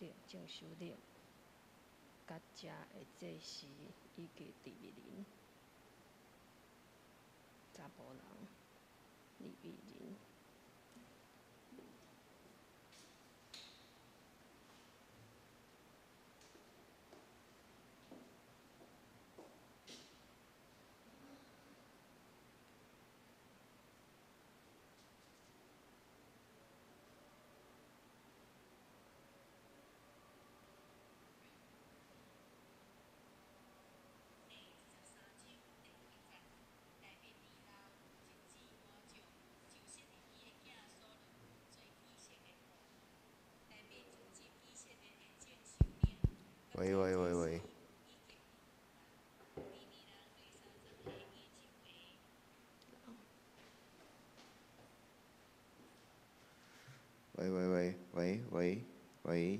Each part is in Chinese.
力、正修力，甲遮会做事以及第二人，查甫人，李美人。喂喂喂喂，喂喂喂喂喂喂。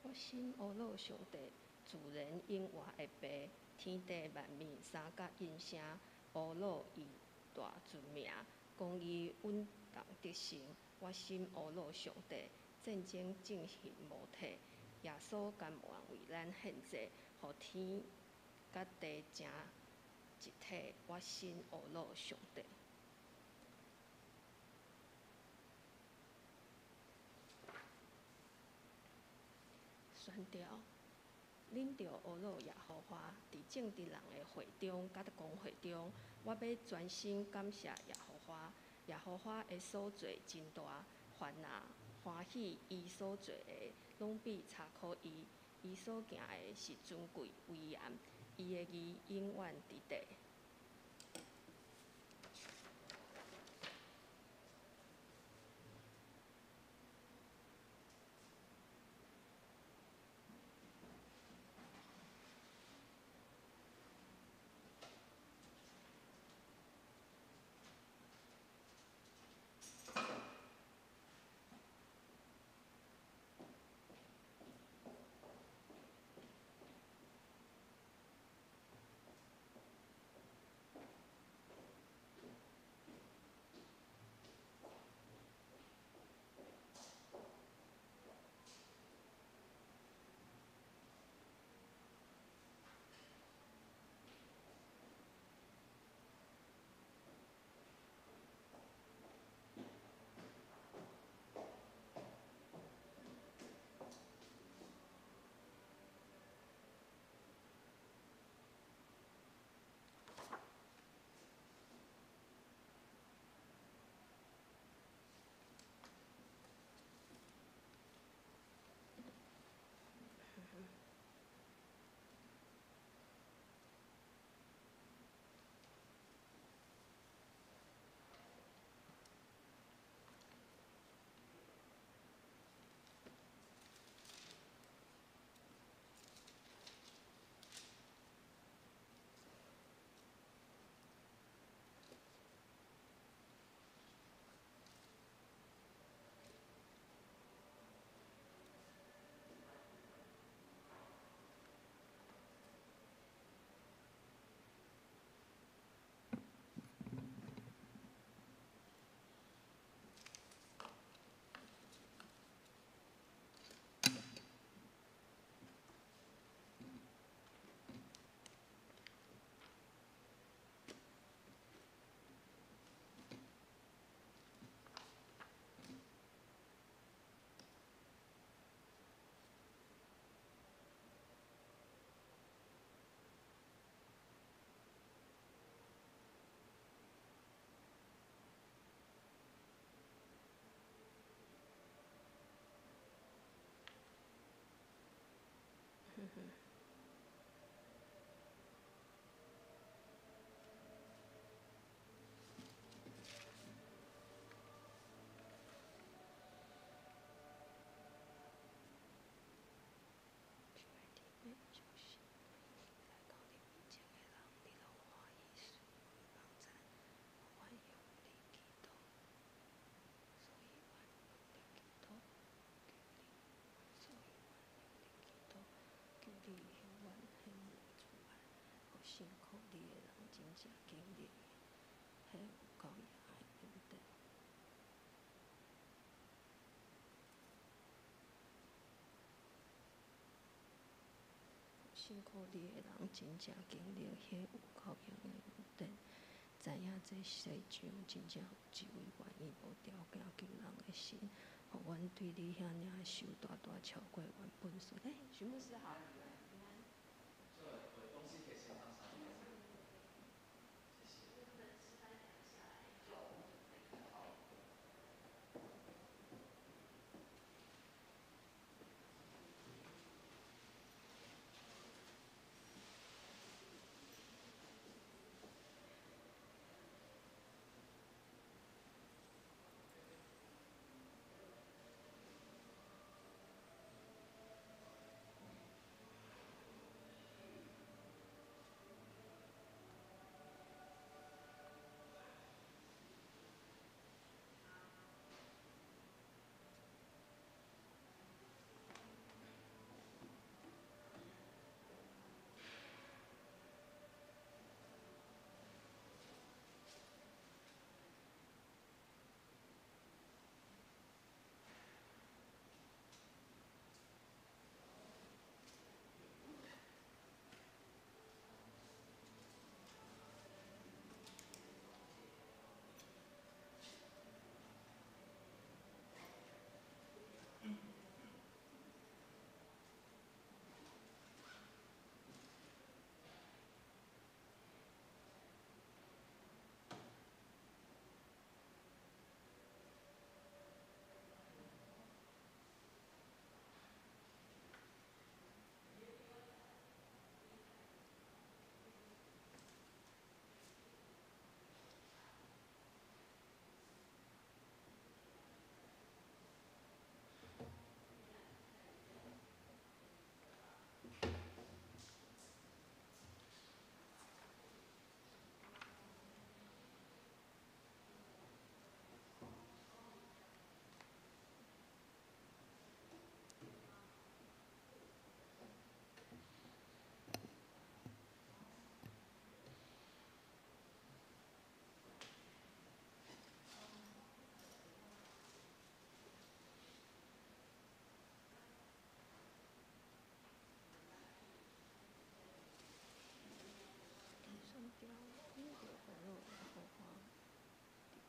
我信阿老上帝，自然永活的爸，天地万物三角因声，阿老以大尊名，公义稳当得胜。我信阿老上帝，战争正行无体，耶稣甘愿为咱献祭，互天甲地成一体。我信阿老上帝。宣调，领着阿老耶和华，伫正直人的会中，甲公会中，我要专心感谢耶和华。耶和华的所做真大，凡那欢喜伊所做的，拢必查考伊。伊所行的是尊贵威严，伊的义永远伫地。正经历迄有够野的恩典。辛苦你的人真正经历迄有够用的恩典，知影这世上真正有一位愿意无条件救人的神，互阮对你遐尔的受大大超过原本所。徐牧师好。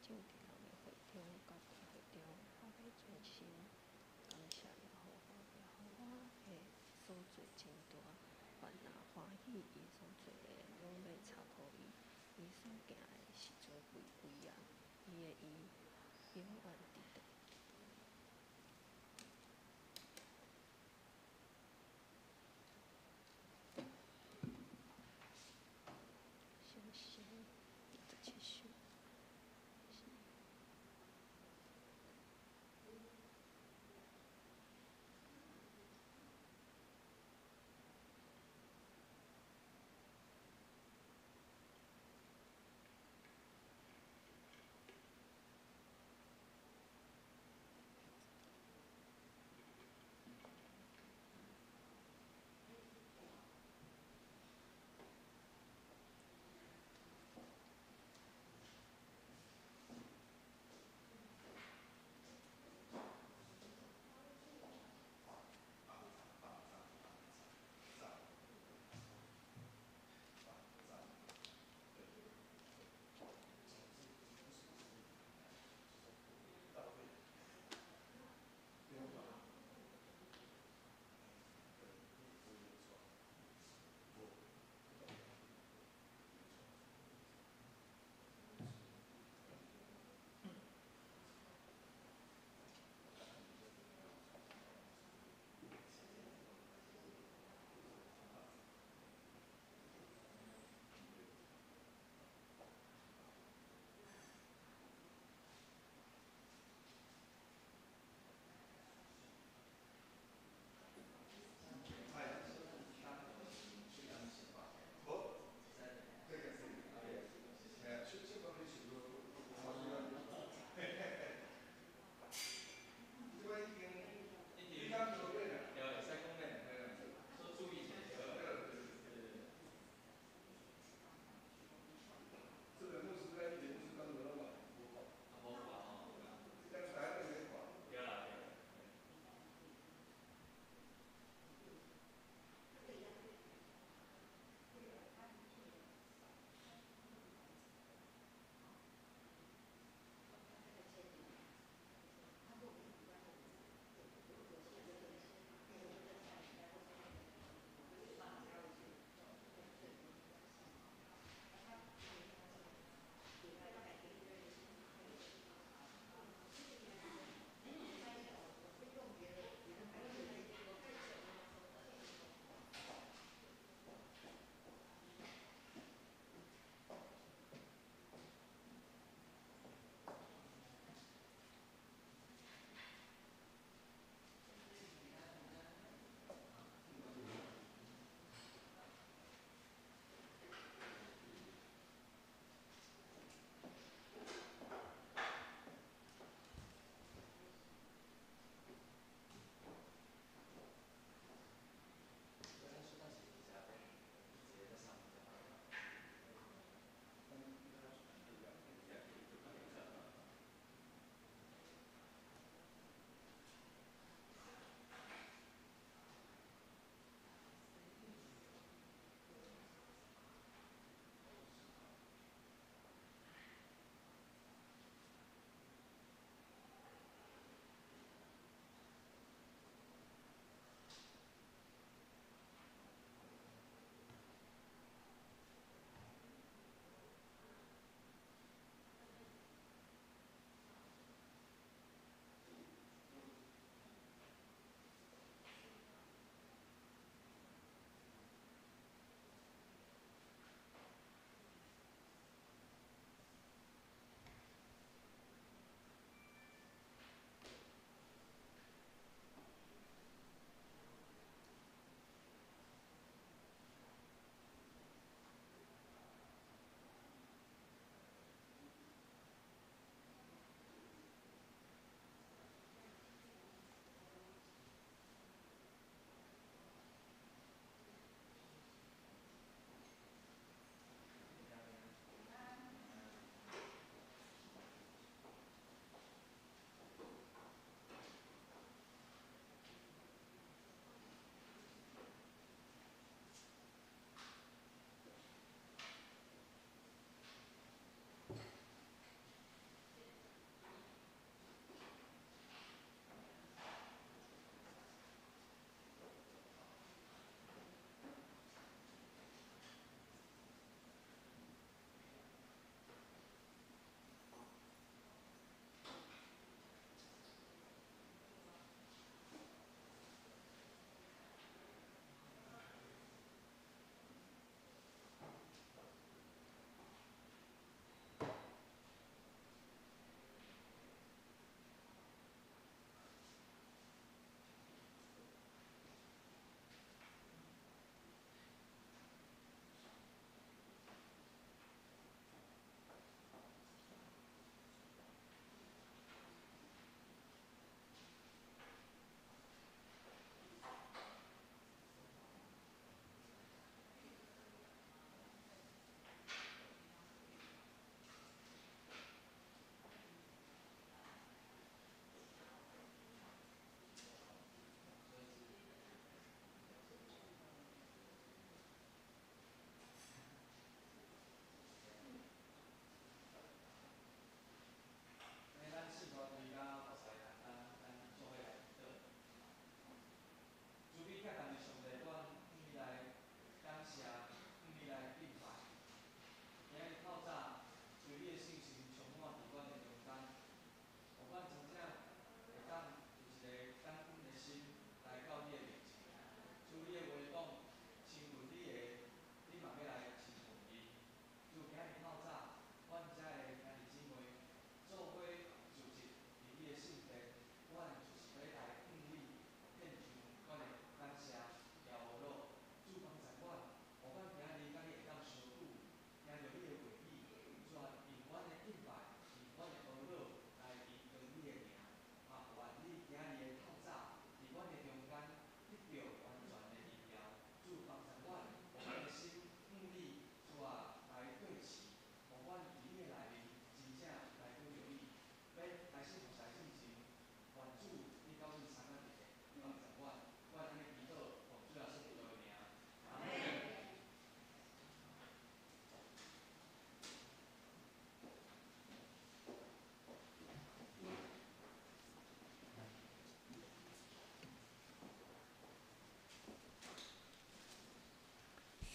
正伫人的会中，甲大会中，我要专心感谢耶和华，耶和华的所做真大，烦恼欢喜，伊所做的拢要插互伊，伊所行的时阵归位啊，伊的伊永远伫地。星星17首。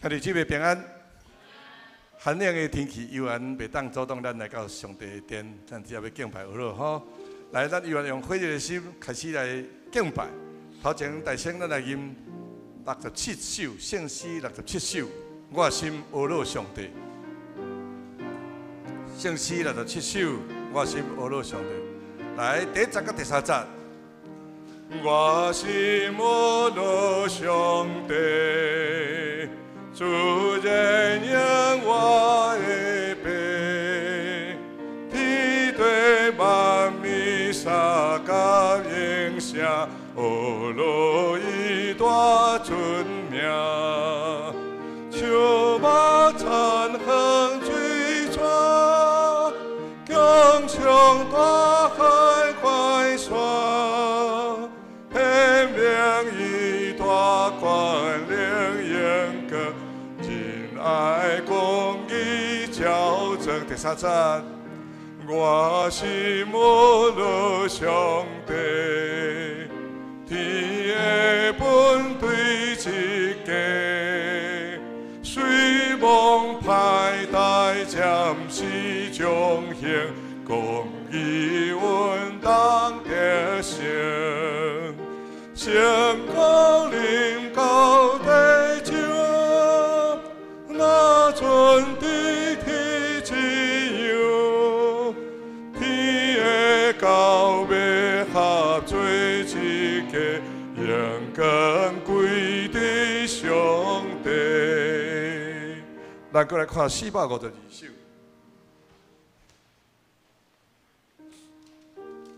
啊，日子袂平安，寒冷的天气，犹原袂当阻挡咱来到上帝的殿，咱只要要敬拜俄吼。来，咱犹原用火热的心开始来敬拜。头前大声咱来吟67首圣诗67首，我心俄罗上帝。圣诗67首，我心俄罗上帝。来，第一节甲第三节。我心俄罗上帝，主人养我的背，天地万物三甲应声，俄罗伊大尊名，秋马残横追抓，强强大海快刷。天命以大冠领严格，仁爱公义矫正。第三节，我心俄罗上帝，天的本对一家，随梦派代暂时彰显，公义稳当得胜。上高临高地上，那尊地天之样，天的高尾合做一家，阳光归地上帝。咱过来看452首。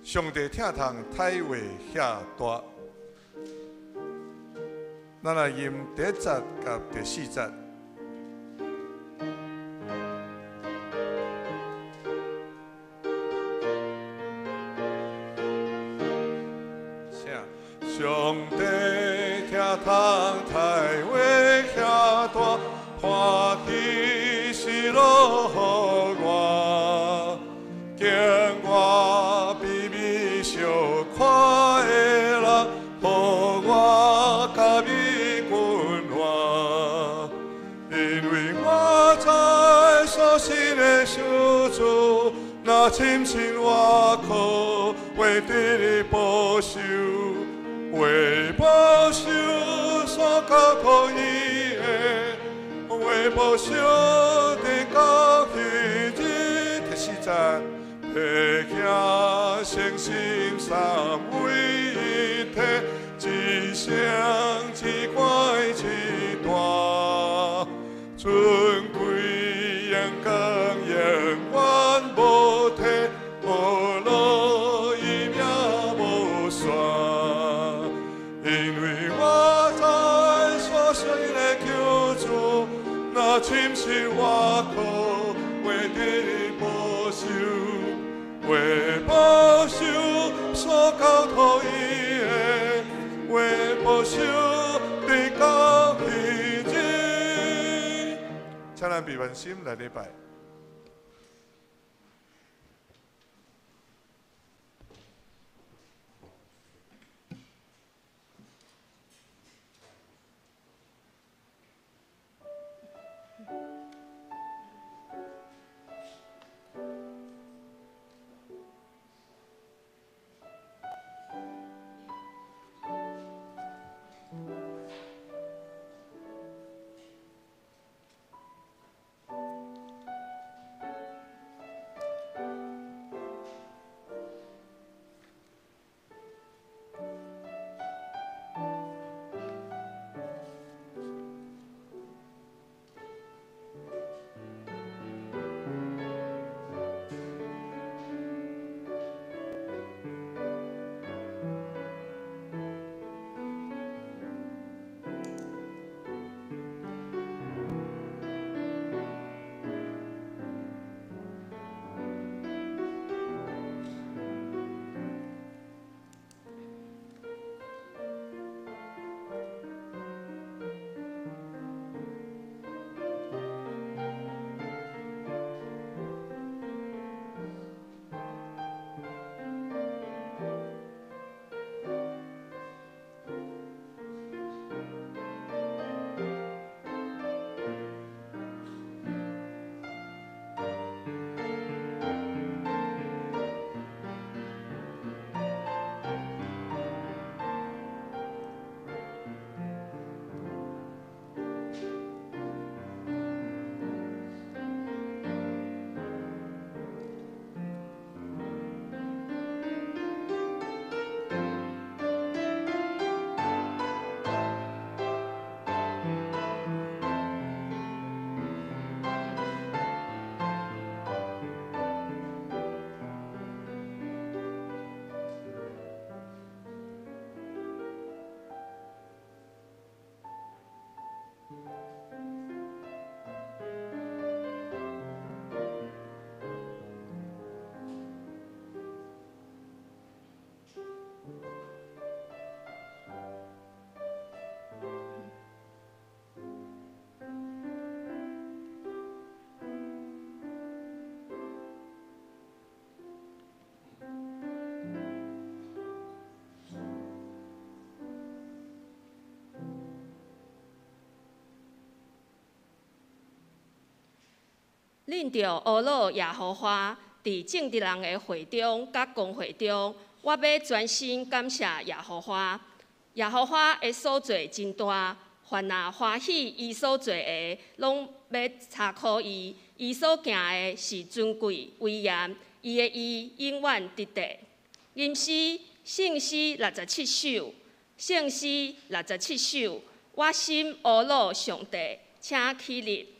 上帝疼痛体会遐大。咱来吟第一节甲第四节。上帝疼痛体会遐大，欢喜喜乐予我，敬我比美小快乐，予我甲你温暖。因为我知所信的上主，那深深我靠，为对你保守。为保守所交托伊的，为保守地到彼日第四节，披行诚心三位一体，一声一怪一大，尊贵阳光永远无替，无路伊名无算。因为我知所信的救主，那深深我靠，为你保守，为保守所交托伊的，为保守地到彼日。请咱闭眼心来礼拜。恁着阿罗耶和华伫正直人的会中、甲公会中，我要专心感谢耶和华。耶和华的所做真大，凡那欢喜伊所做的，拢要查考伊。伊所行的是尊贵威严，伊的义永远直直。吟诗圣诗67首，圣诗67首，我心阿罗上帝，请起立。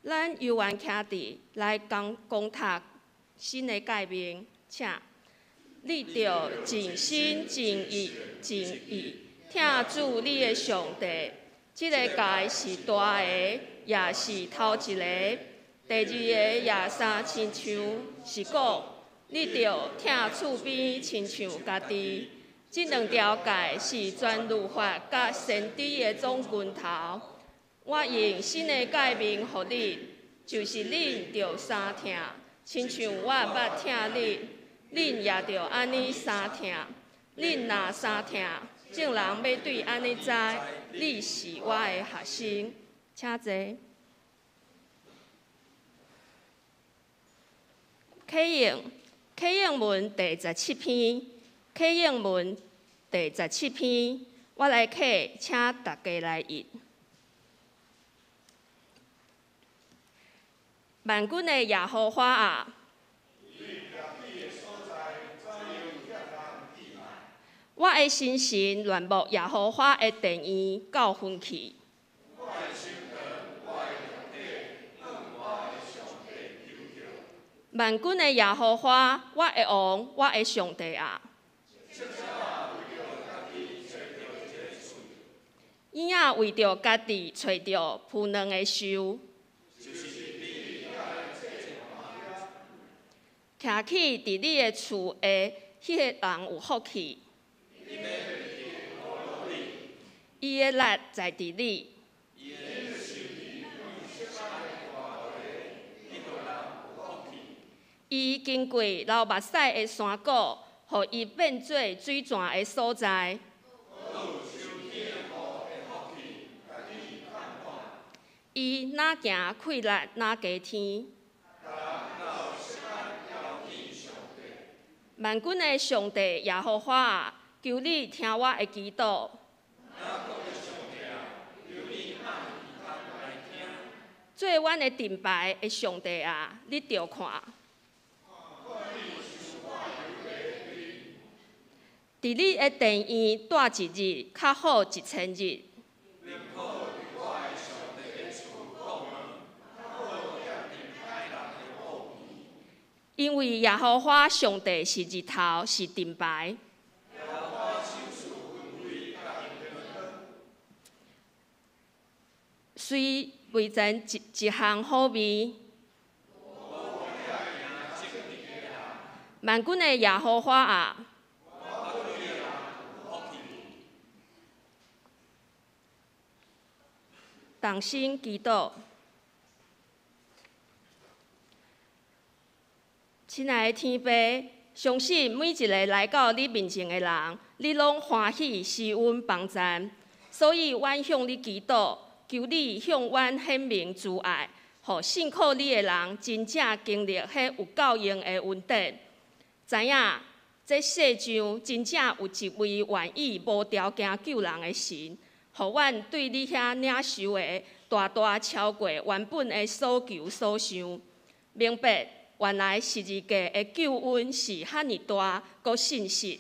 咱犹原徛伫来公读新的诫命，请你着尽心、尽意、尽意听主你的上帝。这个诫是大个，也是头一个。第二个也三亲像是讲，你着听厝边亲像家己。这两条诫是全律法甲先知的总拳头。我用新的诫命予你，就是恁着三听，亲像我捌听恁，恁也着安尼三听。恁若三听，众人要对安尼知，你是我的学生。请坐。启应文第17篇，启应文第17篇，我来启，请大家来译。万军的耶和华啊，我的心神恋慕耶和华的殿院，到昏去。万军的耶和华，我的王，我的上帝啊！婴仔为着家己找着浮卵的树，徛起伫你的厝的迄个人有福气。伊的力在伫你。伊经过流目屎的山谷，互伊变做水泉的所在。伊哪行溃力哪加天。万军的上帝耶和华啊，求你听我的祈祷。做阮的盾牌的上帝啊，你著看。伫你的殿院住一日，较好1000日。因为耶和华上帝是日头，是盾牌。虽未前一项好味，万军的耶和华啊，同心祈祷。亲爱的天父，相信每一个来到你面前的人，你拢欢喜施恩帮赞，所以阮向你祈祷，求你向阮显明慈爱，互信靠你的人真正经历迄有够用的恩典，知影这世上真正有一位愿意无条件救人的神，互阮对你遐领受的大大超过原本的所求所想，明白。原来十字架的救恩是遐尼大，阁信实。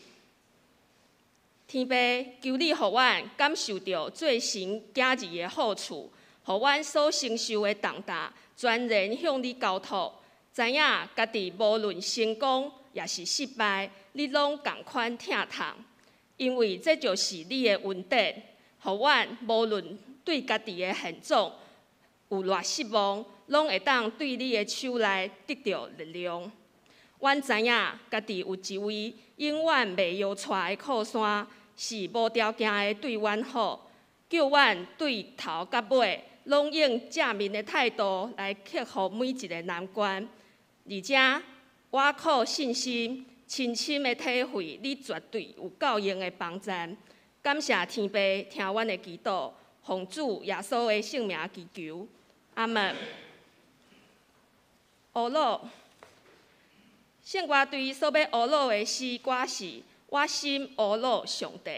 天父，求你互阮感受到做神家己的好处，互阮所承受的重担全然向你交托，知影家己无论成功也是失败，你拢共款疼痛，因为这就是你的恩典，互阮无论对家己的现状有偌失望。拢会当对你的手内得到力量。阮知影家己有一位永远袂摇拽的靠山，是无条件的对阮好，叫阮对头到尾拢用正面的态度来克服每一个难关。而且我靠信心，深深的体会你绝对有够用的帮赞。感谢天父听阮的祈祷，奉主耶稣的圣名祈求，阿门。学老，圣歌队所要学老的诗歌是《我心学老上帝》。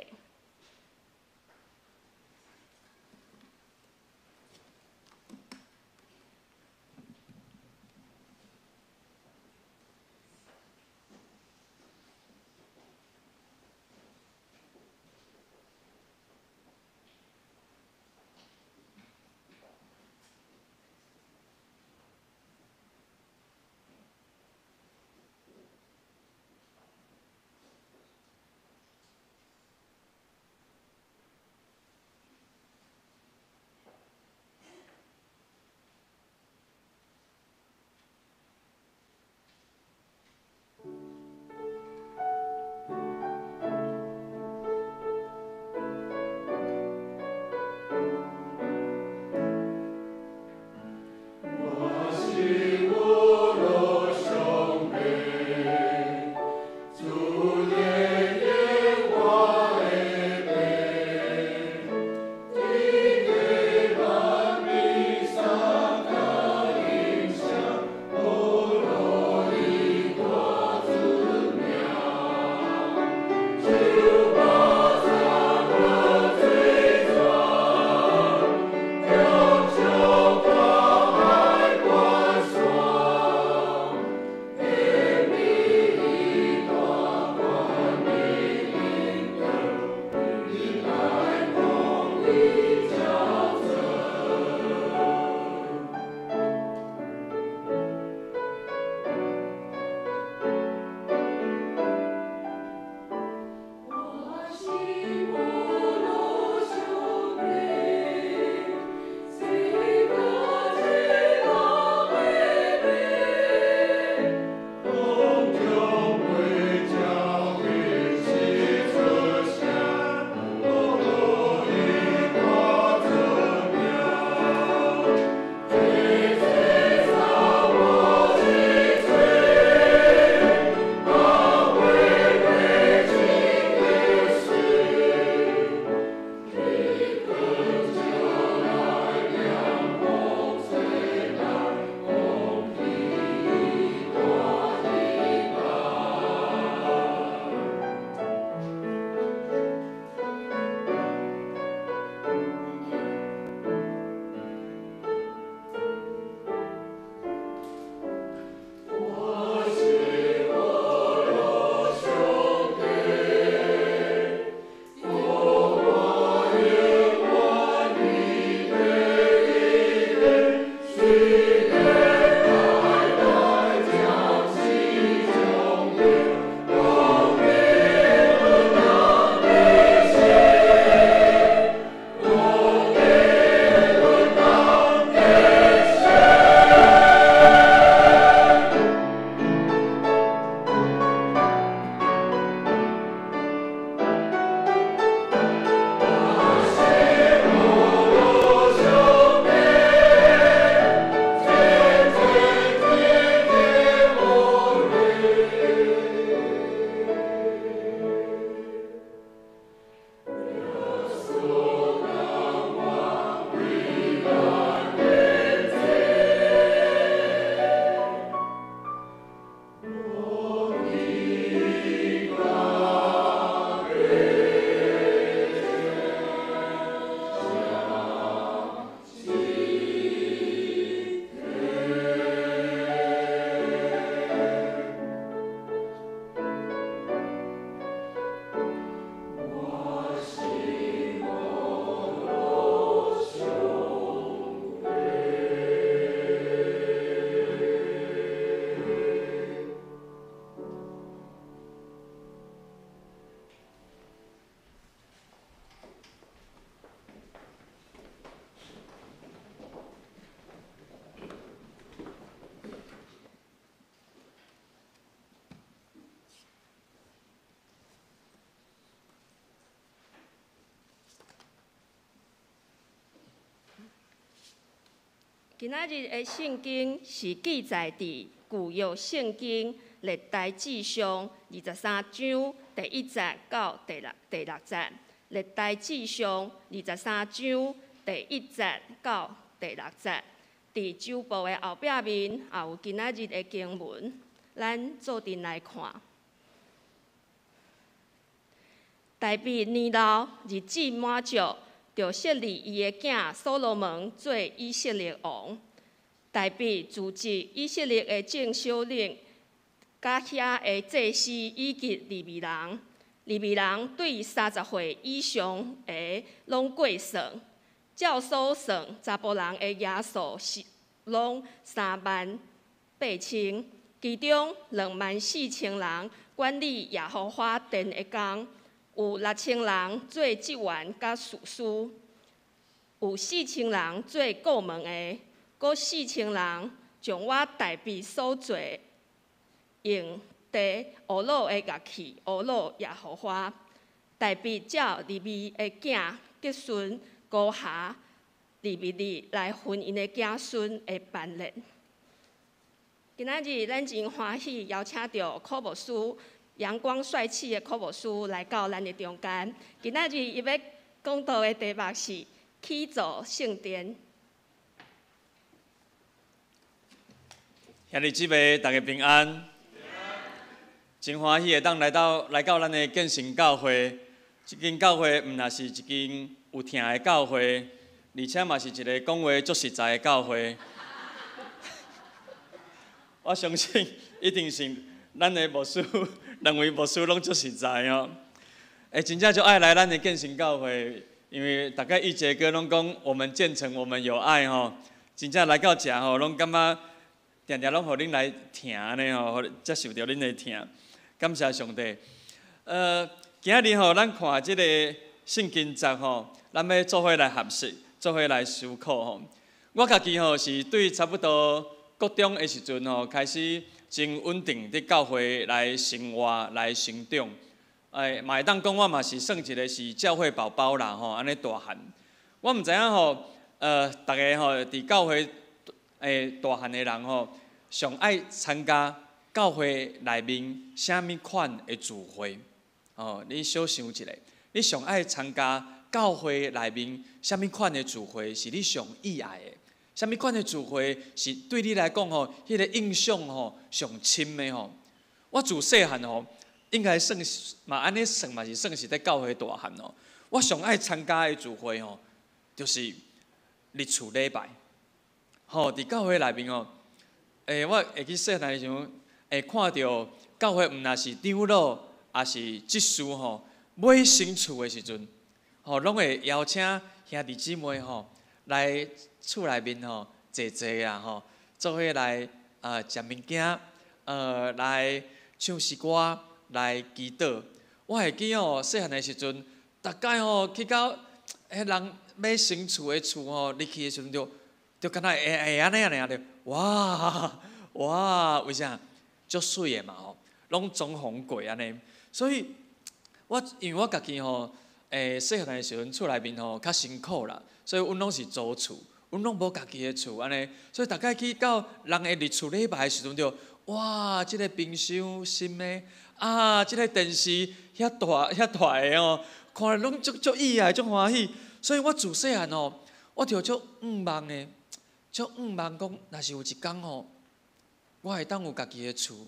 今仔日的圣经是记载伫旧约圣经历代志上23章第1节到第6节，历代志上23章第1节到第6节。伫周报的后壁面也有今仔日的经文，咱做阵来看。大卫年老，日子满足，就设立伊的囝所罗门做以色列王。大卫组织以色列的正首领，甲遐的祭司以及利未人。利未人对30岁以上的拢过算，照所算，查甫人的耶数是拢38000，其中24000人管理耶和华殿的工。有6000人做职员甲士师，有4000人做顾问的，搁4000人将我大卫所做用地俄罗的乐器俄罗耶和华。大卫照利未的囝结孙高下利未日来分因的子孙的班列。今仔日咱真欢喜邀请到科牧师。阳光帅气的科牧师来到咱的中间。今仔日伊要讲道的题目是起造圣殿。兄弟姊妹，大家平安。真欢喜会当来到咱的建成教会。这间教会毋若是一间有听的教会，而且嘛是一个讲话足实在的教会。我相信一定是咱的牧师。两位牧师拢足实在哦，真正就爱来咱的建成教会，因为大概一节歌拢讲我们建成我们有爱吼，真正来到遮吼，拢感觉定定拢互恁来听呢吼，接受到恁的听，感谢上帝。今仔日吼，咱看即个圣经节吼，咱要做伙来学习，做伙来思考吼。我家己吼是对差不多高中的时阵吼开始。真稳定伫教会来生活来成长，嘛会当讲我嘛是算一个是教会宝宝啦吼，安尼大汉。我毋知影吼，大家吼伫教会大汉的人吼，上爱参加教会内面啥物款的聚会？哦，你小想一下，你上爱参加教会内面啥物款的聚会是你上意爱的？啥物款的聚会是对你来讲吼，迄个印象吼上深的吼？我自细汉吼，应该算嘛安尼算嘛是算是在教会大汉哦。我上爱参加的聚会吼，就是日厝礼拜。吼，伫教会内面吼，我会记细汉的时候，看到教会毋若是长老，也是执事吼，买新厝的时阵，吼，拢会邀请兄弟姊妹吼来。厝内面吼，坐坐啦吼，做伙来食物件，来唱诗歌，来祈祷。我会记吼，细汉的时阵，逐摆吼去到迄人买新厝的厝吼，入去的时阵就敢若会安尼啊着，哇，为啥？足水的嘛吼，拢装潢过安尼。所以因为我家己吼，细汉的时阵厝内面吼较辛苦啦，所以阮拢是租厝。阮拢无家己的厝安尼，所以大概去到人的日厝礼拜的时阵，就哇，即个冰箱新的啊，即个电视遐大的哦，看了拢足意爱，足欢喜。所以我自细汉哦，我就足愿望的，足愿望讲，若是有一天哦，我会当有家己的厝，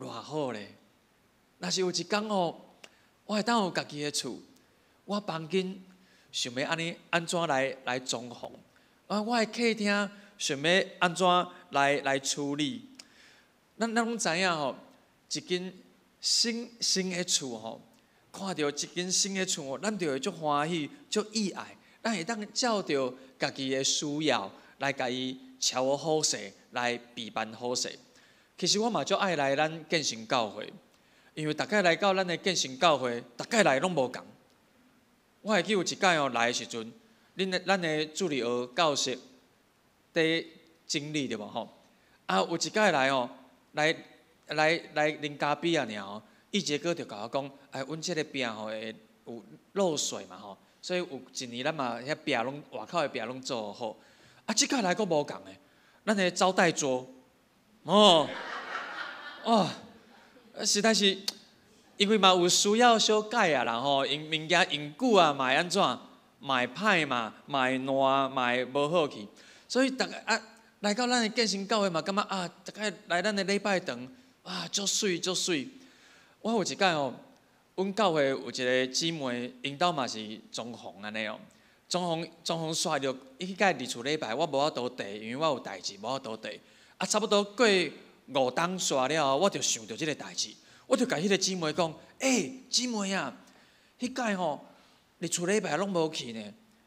偌好咧！若是有一天哦，我会当有家己的厝，我房间。想要安怎来装潢？我的客厅想要安怎来处理？咱拢知影吼，一间新的厝吼，看到一间新的厝，咱就会足欢喜、足意爱。咱会当照着家己的需要来甲伊调好势，来备办好势。其实我嘛足爱来咱建成教会，因为大概来到咱的建成教会，大概来拢无共。我会记有一届哦来的时阵，咱的助理学教室伫经理对无吼？啊，有一届来哦，来啉咖啡啊尔哦，一节课就甲我讲，阮即个饼吼会有漏水嘛吼，所以有一年咱嘛遐饼拢外口的饼拢做好。即摆来阁无共诶，咱的招待桌，实在是，因为嘛有需要小改啊啦吼，用物件用久啊，嘛会安怎？嘛会歹嘛，嘛会烂，嘛会无好去。所以大家来到咱的建成教会嘛，感觉大概来咱的礼拜堂足水足水。我有一摆吼，阮教会有一个姊妹，因兜嘛是中红安尼哦。中红煞着，迄摆日厝礼拜，我无法度地，因为我有代志，无法度地。差不多过5档煞了后，我就想到即个代志，我就甲迄个姊妹讲：姊妹啊，迄摆吼日厝礼拜拢无去呢，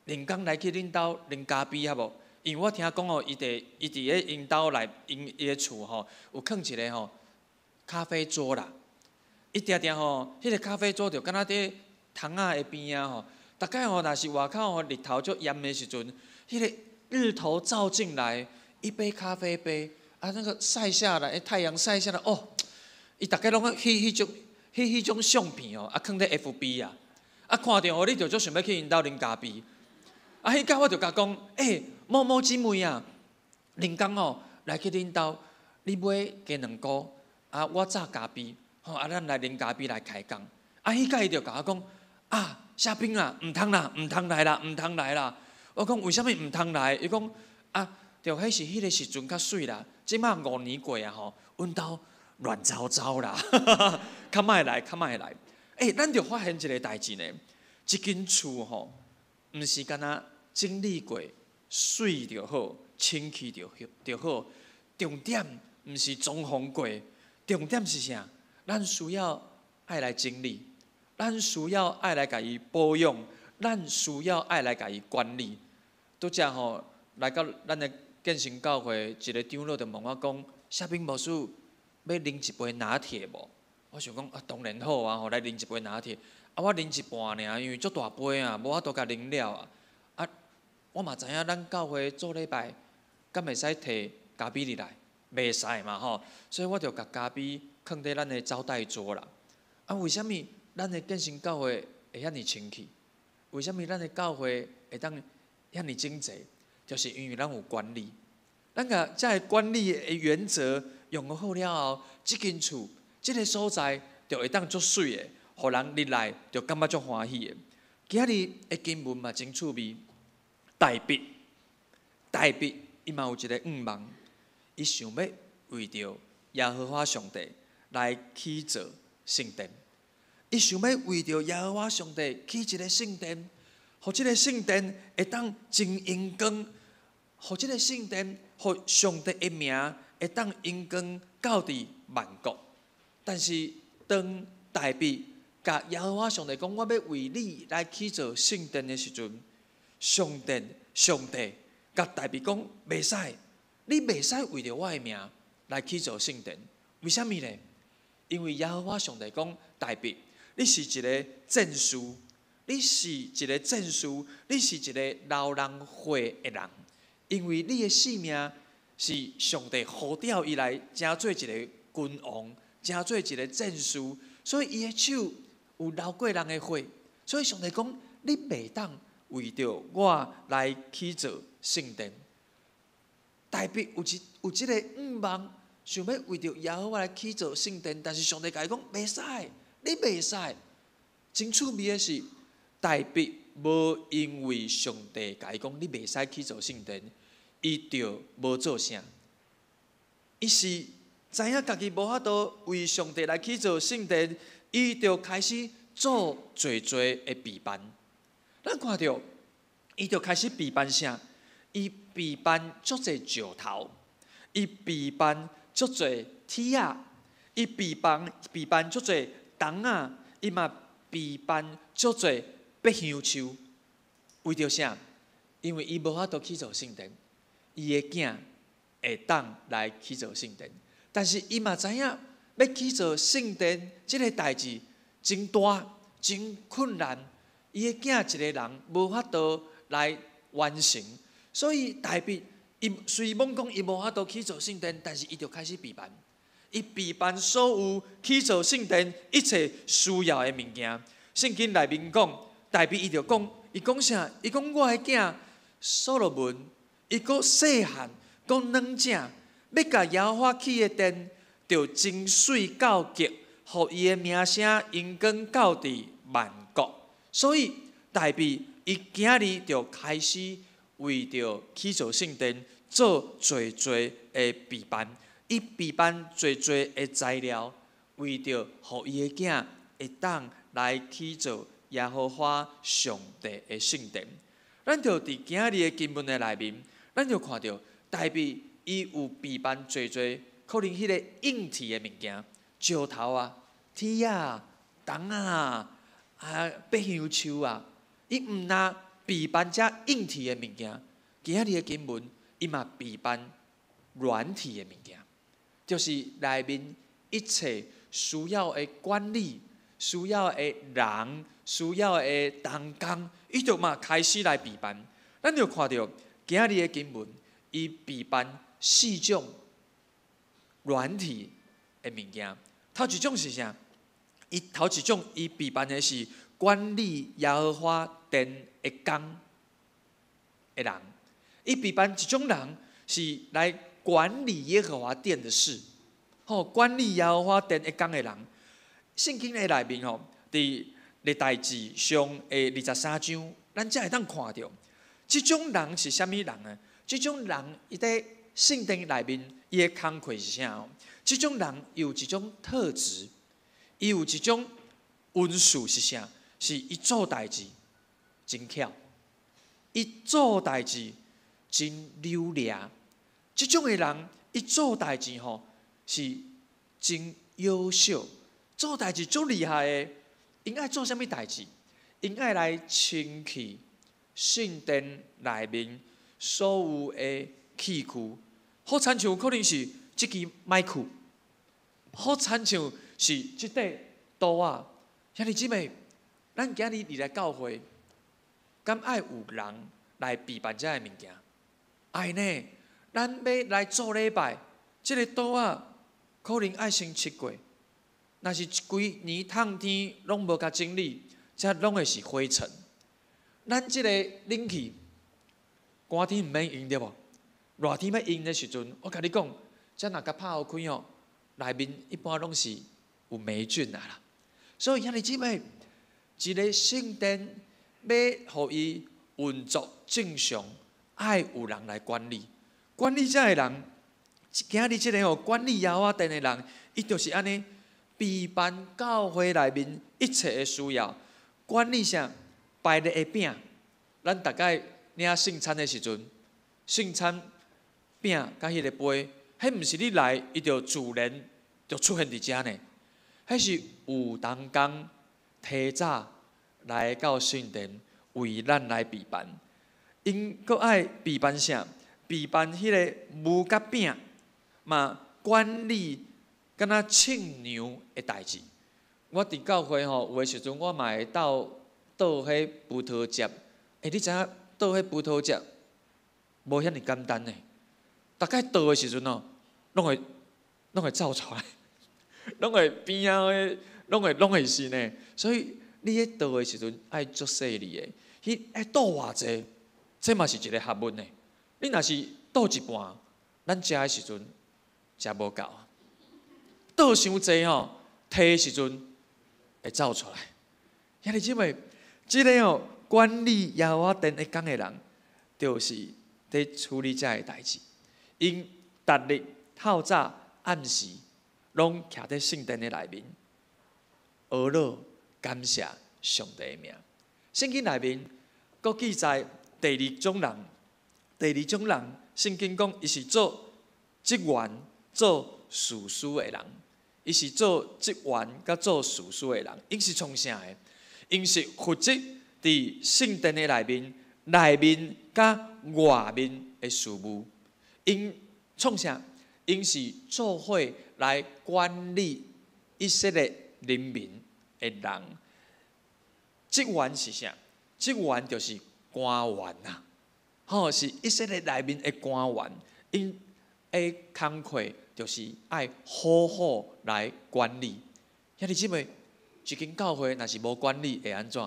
连工来去恁兜啉咖啡好无？因为我听讲吼，伊伫咧因兜内因伊的厝吼，有放一个吼咖啡桌啦。伊定定吼，迄个咖啡桌就敢若伫窗仔的边啊吼。大概吼，若是外口吼日头足炎的时阵，迄个日头照进来，一杯咖啡杯那个晒下来，太阳晒下来，伊大概拢迄种相片哦，放在 FB 啊，看到吼，你就足想要去因兜啉咖啡。迄摆我就甲讲，某某姊妹啊，连工吼来去恁兜，你买加2股，我炸咖啡，咱来啉咖啡来开讲。迄摆伊就甲我讲夏冰啦，毋通啦，毋通来啦，毋通来啦。我讲为虾米毋通来？伊讲就迄是迄个时阵较水啦。即摆5年过啊吼，阮兜乱糟糟啦，较莫来，较莫来。咱就发现一个代志呢，一间厝吼，毋是干那整理过、水就好、清气就好，重点毋是装潢过，重点是啥？咱需要爱来整理。咱需要爱来甲伊保养，咱需要爱来甲伊管理。拄则吼，来到咱的建成教会，一个长老就问我讲：夏冰牧师要啉一杯拿铁无？我想讲当然好啊，来啉一杯拿铁。我啉一半尔，因为足大杯啊，无法度甲啉了啊。我嘛知影咱教会做礼拜，敢袂使摕咖啡入来，袂使嘛吼。所以我就甲咖啡放伫咱的招待桌啦。为虾米？咱的建成教会会遐尼清气？为虾米咱的教会会当遐尼整齐？就是因为咱有管理，咱甲这个管理的原则用好了后，即间厝、即个所在就会当足水的，互人入来就感觉足欢喜的。今日的经文嘛真趣味，大卫伊嘛有一个愿望，伊想要为着耶和华上帝来起造圣殿。伊想要为着耶和华上帝起一个圣殿，互即个圣殿会当真荣光，互即个圣殿，互上帝的名会当荣光到伫万国。但是当大卫甲耶和华上帝讲，我要为你来起造圣殿的时阵，上帝甲大卫讲，袂使，你袂使为着我的名来起造圣殿。为虾米呢？因为耶和华上帝讲，大卫。你是一个战士，你是一个流人血的人，因为你的性命是上帝呼召伊来，成做一个君王，成做一个战士，所以伊的手有流过人的血，所以上帝讲，你袂当为着我来起造圣殿。大卫有这个愿望，想要为着耶和华来起造圣殿，但是上帝甲伊讲，袂使。你袂使，真趣味的是，大卫无因为上帝甲伊讲你袂使去做圣殿，伊就无做啥。伊是知影家己无法度为上帝来去做圣殿，伊就开始做侪的避办。咱看到，伊就开始避办啥？伊避办足侪石头，伊避办足侪铁仔，伊避办足侪。虫啊，伊嘛备办足侪百香树，为着啥？因为伊无法度去做圣殿，伊的囝会当来去做圣殿，但是伊嘛知影要去做圣殿这个代志真大、真困难，伊的囝一个人无法度来完成，所以大卫伊虽然讲伊无法度去做圣殿，但是伊就开始备办。伊备办所有起造圣殿一切需要的物件。圣经内面讲，大卫伊就讲，伊讲啥？伊讲我的囝所罗门，伊阁细汉，阁软正，要甲耶和华起的殿，就真水教极，互伊的名声永远到伫万国。所以代表伊今日就开始为着起造圣殿做侪侪的备办，伊备办侪侪的材料，为着互伊的囝会当来起造耶和华上帝的圣殿。咱就伫今日的经文的内面，咱就看到代表伊有备办侪侪可能迄个应体的物件，石头啊、铁啊、铜啊、白香树啊，伊毋若备办遮应体的物件，今日的经文伊嘛备办软体的物件，就是内面一切需要的管理、需要的人、需要的同工，伊就嘛开始来备办。咱就看到今日的经文，伊备办4种软体的物件。头一种是啥？头一种伊备办的是管理耶和华殿的工的人。伊备办一种人是来管理耶和华殿的事，管理耶和华殿的工的人。圣经的内面伫历代志上的23章，咱才会当看到，这种人是啥物人呢？这种人伊在圣殿内面，伊的工课是啥？这种人有一种特质，伊有一种温数是啥？是伊做代志真巧，伊做代志真流利。这种的人，伊做代志是真优秀，做代志足厉害的。因爱做啥物代志？因爱来清气圣殿内面所有的器具，好亲像可能是即支麦克，好亲像是即块刀啊。兄弟姊妹，咱今日嚟来教会，敢爱有人来备办遮个物件？爱呢？咱要来做礼拜，即个刀啊，可能爱先切过。若是规年烫天拢无甲整理，则拢会是灰尘。咱即个冷气，寒天毋免用对无？热天要用的时阵，我甲你讲，则若甲拍开内面一般拢是有霉菌啊啦。所以兄弟姊妹，一个圣殿要互伊运作正常，爱有人来管理。管理遮个人，今日即个管理耶和华殿的人，伊就是安尼。备办教会内面一切的需要，管理啥摆咧的饼，咱大概领圣餐的时阵，圣餐饼甲迄个杯，迄毋是你来，伊就自然就出现伫遮呢。迄是有同工提早来到圣殿为咱来备办，因阁爱备办啥？备办迄个木甲饼嘛，管理。敢若称牛的代志，我伫教会有诶时阵，我嘛会倒迄葡萄汁。你知影倒迄葡萄汁无遐尼简单呢？大概倒诶时阵拢会走出来，拢会边仔诶，拢会是呢。所以你喺倒诶时阵爱足细腻诶，爱倒偌济，这嘛是一个学问呢。你若是倒一半，咱食诶时阵食无够。倒伤济摕的时阵会走出来。兄弟姊妹，即个管理耶和华殿的工的人，就是伫处理遮个代志。因逐日透早暗时，拢徛伫圣殿的内面，学乐感谢上帝的名。圣经内面阁记载第二种人，圣经讲伊是做职员、做士师的人。伊是做职员甲做士师的人，因是创啥的？因是负责伫圣殿的内面甲外面的事务。因创啥？因是做伙来管理以色列人民的人。职员是啥？职员就是官员啊，是以色列内面的官员。因的工课就是爱好好来管理。兄弟姊妹，一间教会若是无管理，会安怎？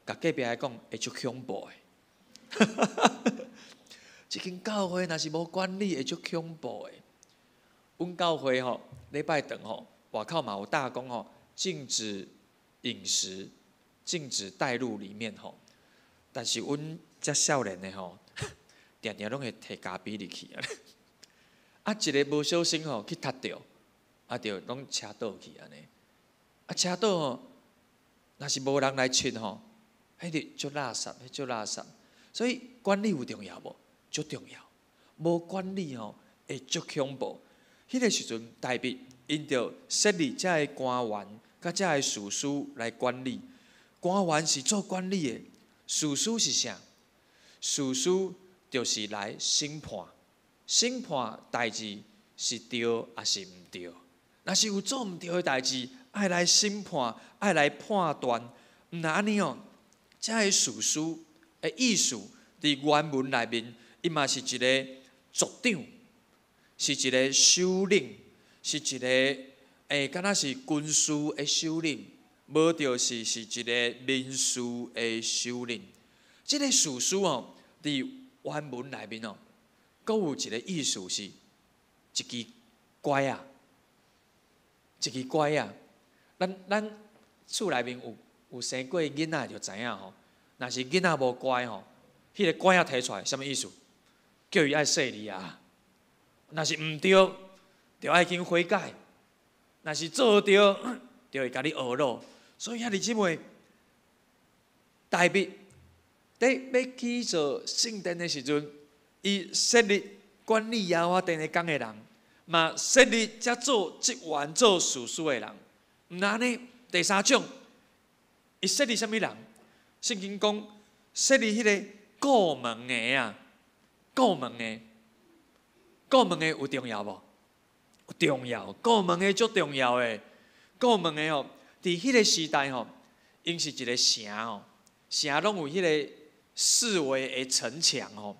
甲隔壁来讲，会足恐怖的。一间教会若是无管理，会足恐怖的。阮教会吼，礼拜堂吼，外口嘛有大公吼，禁止饮食，禁止带入里面吼。但是阮遮少年的吼，定定拢会摕咖啡入去啊。啊，一个无小心吼去踢着，啊，就拢车倒去安尼。啊，车倒吼，若是无人来清吼，迄就足垃圾，迄足垃圾。所以管理有重要无？足重要。无管理吼，会足恐怖。迄个时阵，大笔因着设立遮个官员，甲遮个士师来管理。官员是做管理的，士师是啥？士师就是来审判。审判代志是对还是毋对？若是有做毋对的代志，爱来审判，爱来判断。毋那安尼哦，遮个士师的意思，伫原文内面，伊嘛是一个族长，是一个首领，是一个敢若是军事的首领，无就是一个民事的首领。即个士师哦，伫原文内面哦。阁有一个意思是，一支拐啊，一支拐啊。咱厝内面有生过囡仔就知影吼。若是囡仔无乖吼，迄个拐啊摕出来，什么意思？叫伊爱说你啊。若是毋对，就爱经悔改；若是做对，就会甲你学咯。所以兄弟姊妹，大卫伫要去做圣殿的时阵。伊设立管理耶和华殿的工的人，嘛设立才做职员、做士师的人。毋然呢，第三种，伊设立什么人？圣经讲设立迄个顾问的啊，顾问的有重要无？有重要，顾问的足重要的。顾问的吼，伫迄个时代吼，因是一个城吼，城拢有迄个四围的城墙吼。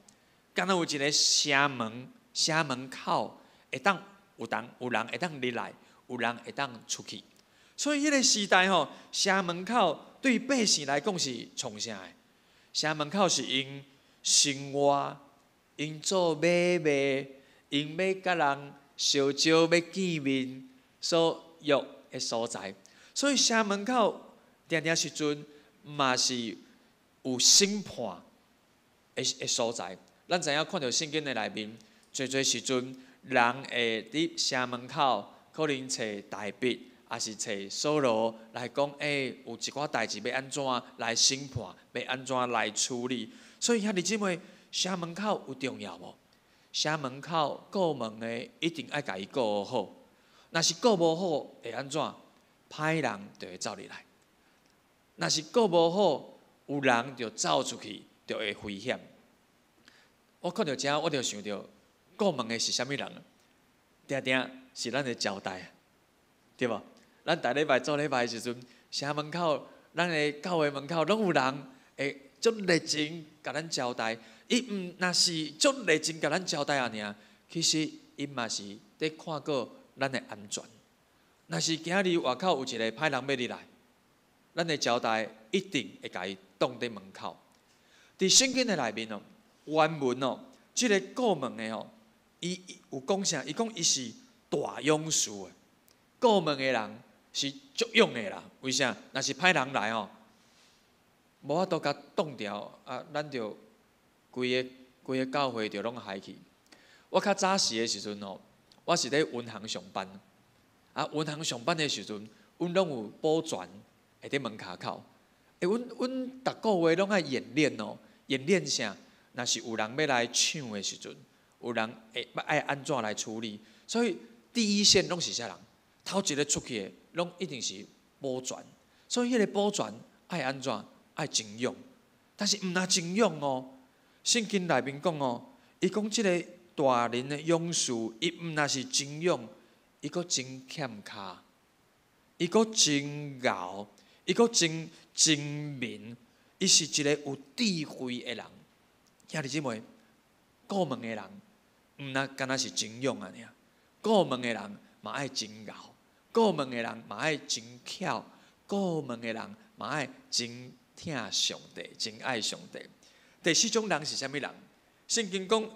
敢若有一个城门口会当有人会当入来，有人会当出去。所以迄个时代吼，城门口对百姓来讲是创啥的？城门口是因生活、因做买卖、因要甲人相招、要见面所约的所在。所以城门口定定时阵嘛是有审判的所在。咱知影看到圣经的内面，侪时阵人会伫城门口，可能找大卫，也是找扫罗来讲，有一寡代志要安怎来审判，要安怎来处理。所以兄弟姊妹，城门口有重要无？城门口顾问的一定爱甲伊顾好。若是顾无好，会安怎？歹人就会走入来。若是顾无好，有人就走出去，就会危险。我看到这，我就想到，顾问的是啥物人？定定是咱的交代，对无？咱大礼拜做礼拜的时阵，城门口，咱的教会门口，拢有人会足热情甲咱交代。伊若是足热情甲咱交代啊尔，其实伊嘛是伫看过咱的安全。若是今日外口有一个歹人要入来，咱的交代一定会甲伊挡伫门口。伫圣经的内面哦。原文哦，即个顾问的哦，伊有讲啥？伊讲伊是大勇士的。顾问的人是足勇的啦。为啥？若是歹人来哦，无法度甲挡掉啊，咱就规个教会就拢害去。我较早时的时阵哦，我是咧银行上班，啊，银行上班的时阵，阮拢有保全会伫门骹口。阮逐个月拢爱演练哦，演练啥？若是有人要来抢的时阵，有人会爱安怎来处理？所以第一线拢是啥人？头一个出去的，拢一定是保全。所以迄个保全爱安怎？爱真勇。但是毋那真勇哦，圣经内面讲哦，伊讲即个大人的勇士，伊毋那是真勇，伊阁真欠卡，伊阁真敖，伊阁真明，伊是一个有智慧的人。兄弟姊妹，顾问的人，毋那敢若是真勇啊！顾问的人嘛爱真敖，顾问的人嘛爱真巧，顾问的人嘛爱真疼上帝，真爱上帝。第四种人是啥物人？圣经讲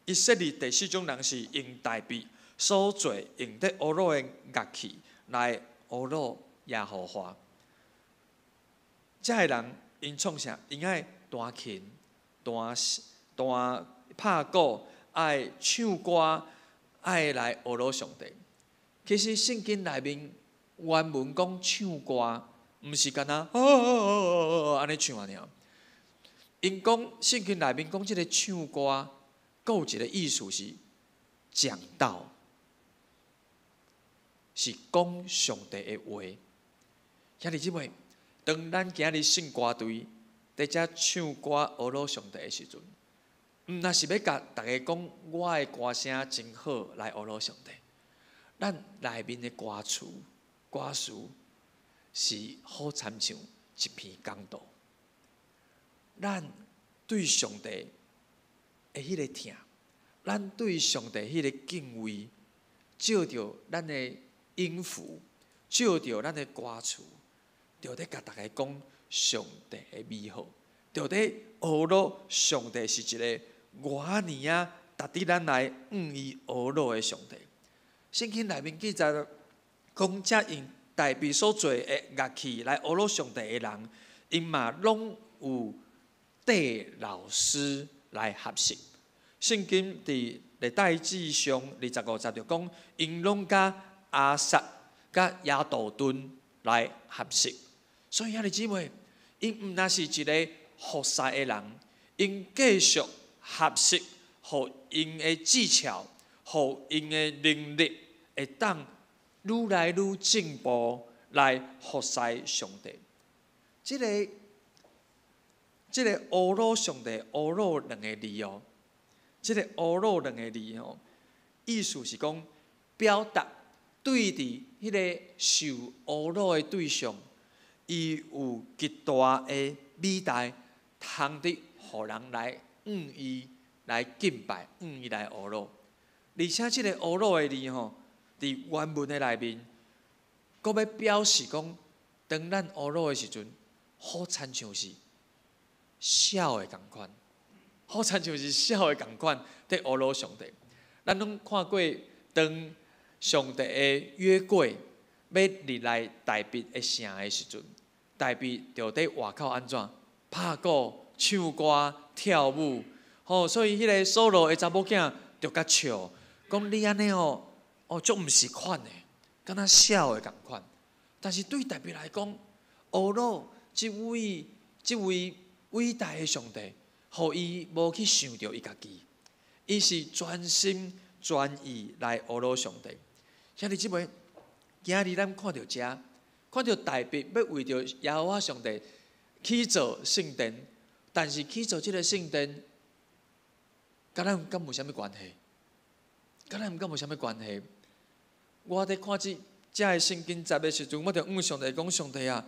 以色列第4种人是用大卫所做用得俄罗的乐器来俄罗耶和华。这个人因创啥？因爱弹琴、弹拍鼓，爱唱歌，爱来俄罗上帝。其实圣经内面原文讲唱歌，毋是干那安尼唱尔。因讲圣经内面讲即个唱歌，佫有一个意思是讲道，是讲上帝的话。兄弟姊妹，当咱今日信歌队在遮唱歌俄罗上帝的时阵，若是要甲大家讲我的歌声真好来俄罗上帝，咱内面的歌词、歌词是好参像一篇讲道。咱对上帝的迄个听，咱对上帝迄个敬畏，照着咱的音符，照着咱的歌词，就得甲大家讲上帝的美好，就得学咯上帝是一个偌年啊，值得咱来伊学咯的上帝。圣经内面记载讲，遮用大卫所做的乐器来学咯上帝的人，因嘛拢有缀老师来学习。圣经伫历代志上25节就讲，因拢甲亚萨、甲亚杜顿来学习。所以兄弟姊妹，因毋那是一个服侍的人，因继续学习，互因的技巧，互因的能力，会当愈来愈进步，来服侍上帝。这个俄罗上帝，俄罗两个字哦，这个俄罗两个字哦，意思是讲表达对伫迄个受俄罗的对象，伊有极大的美大，通得互人来伊来敬拜，伊来俄罗。而且这个俄罗的字吼，伫原文的内面，佫要表示讲，当咱俄罗的时阵，好亲像是笑的共款，好亲像是笑的共款，伫俄罗上帝。咱拢看过，当上帝的约柜要入来大卫的城的时阵，大卫就伫外口安怎拍鼓、唱歌、跳舞。所以迄个所罗的查某囝就甲笑，讲你安尼足毋是款的，敢若笑的共款。但是对大卫来讲，俄罗即位伟大的上帝，互伊无去想着伊家己，伊是专心专意来俄罗上帝。兄弟姊妹，今日咱看到遮，看到大卫要为着耶和华上帝去造圣殿，但是去造这个圣殿，甲咱敢有啥物关系？甲咱敢有啥物关系？我伫看这个圣经节的时阵，我就问上帝讲：上帝啊，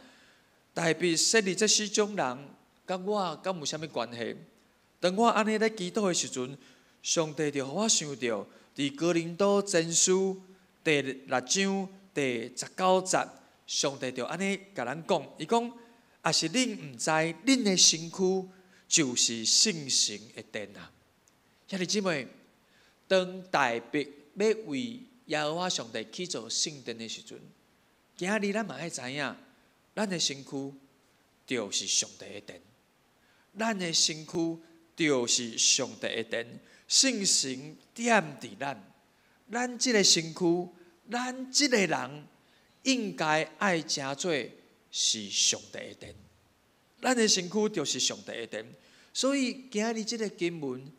大卫设立这4种人，甲我敢有啥物关系？当我安尼咧祈祷的时阵，上帝就互我想到，伫哥林多前书第6章第19节，上帝就安尼甲咱讲，伊讲：也是恁毋知，恁的身躯就是圣神的殿啊！兄弟姊妹，当大卫要为耶和华上帝去做圣殿的时阵，今日咱嘛爱知影，咱的身躯就是上帝的殿，咱的身躯就是上帝的殿，圣神点伫咱这个身躯，咱这个人应该爱诚做是上帝的殿，咱的身躯就是上帝的殿。所以今日这个经文，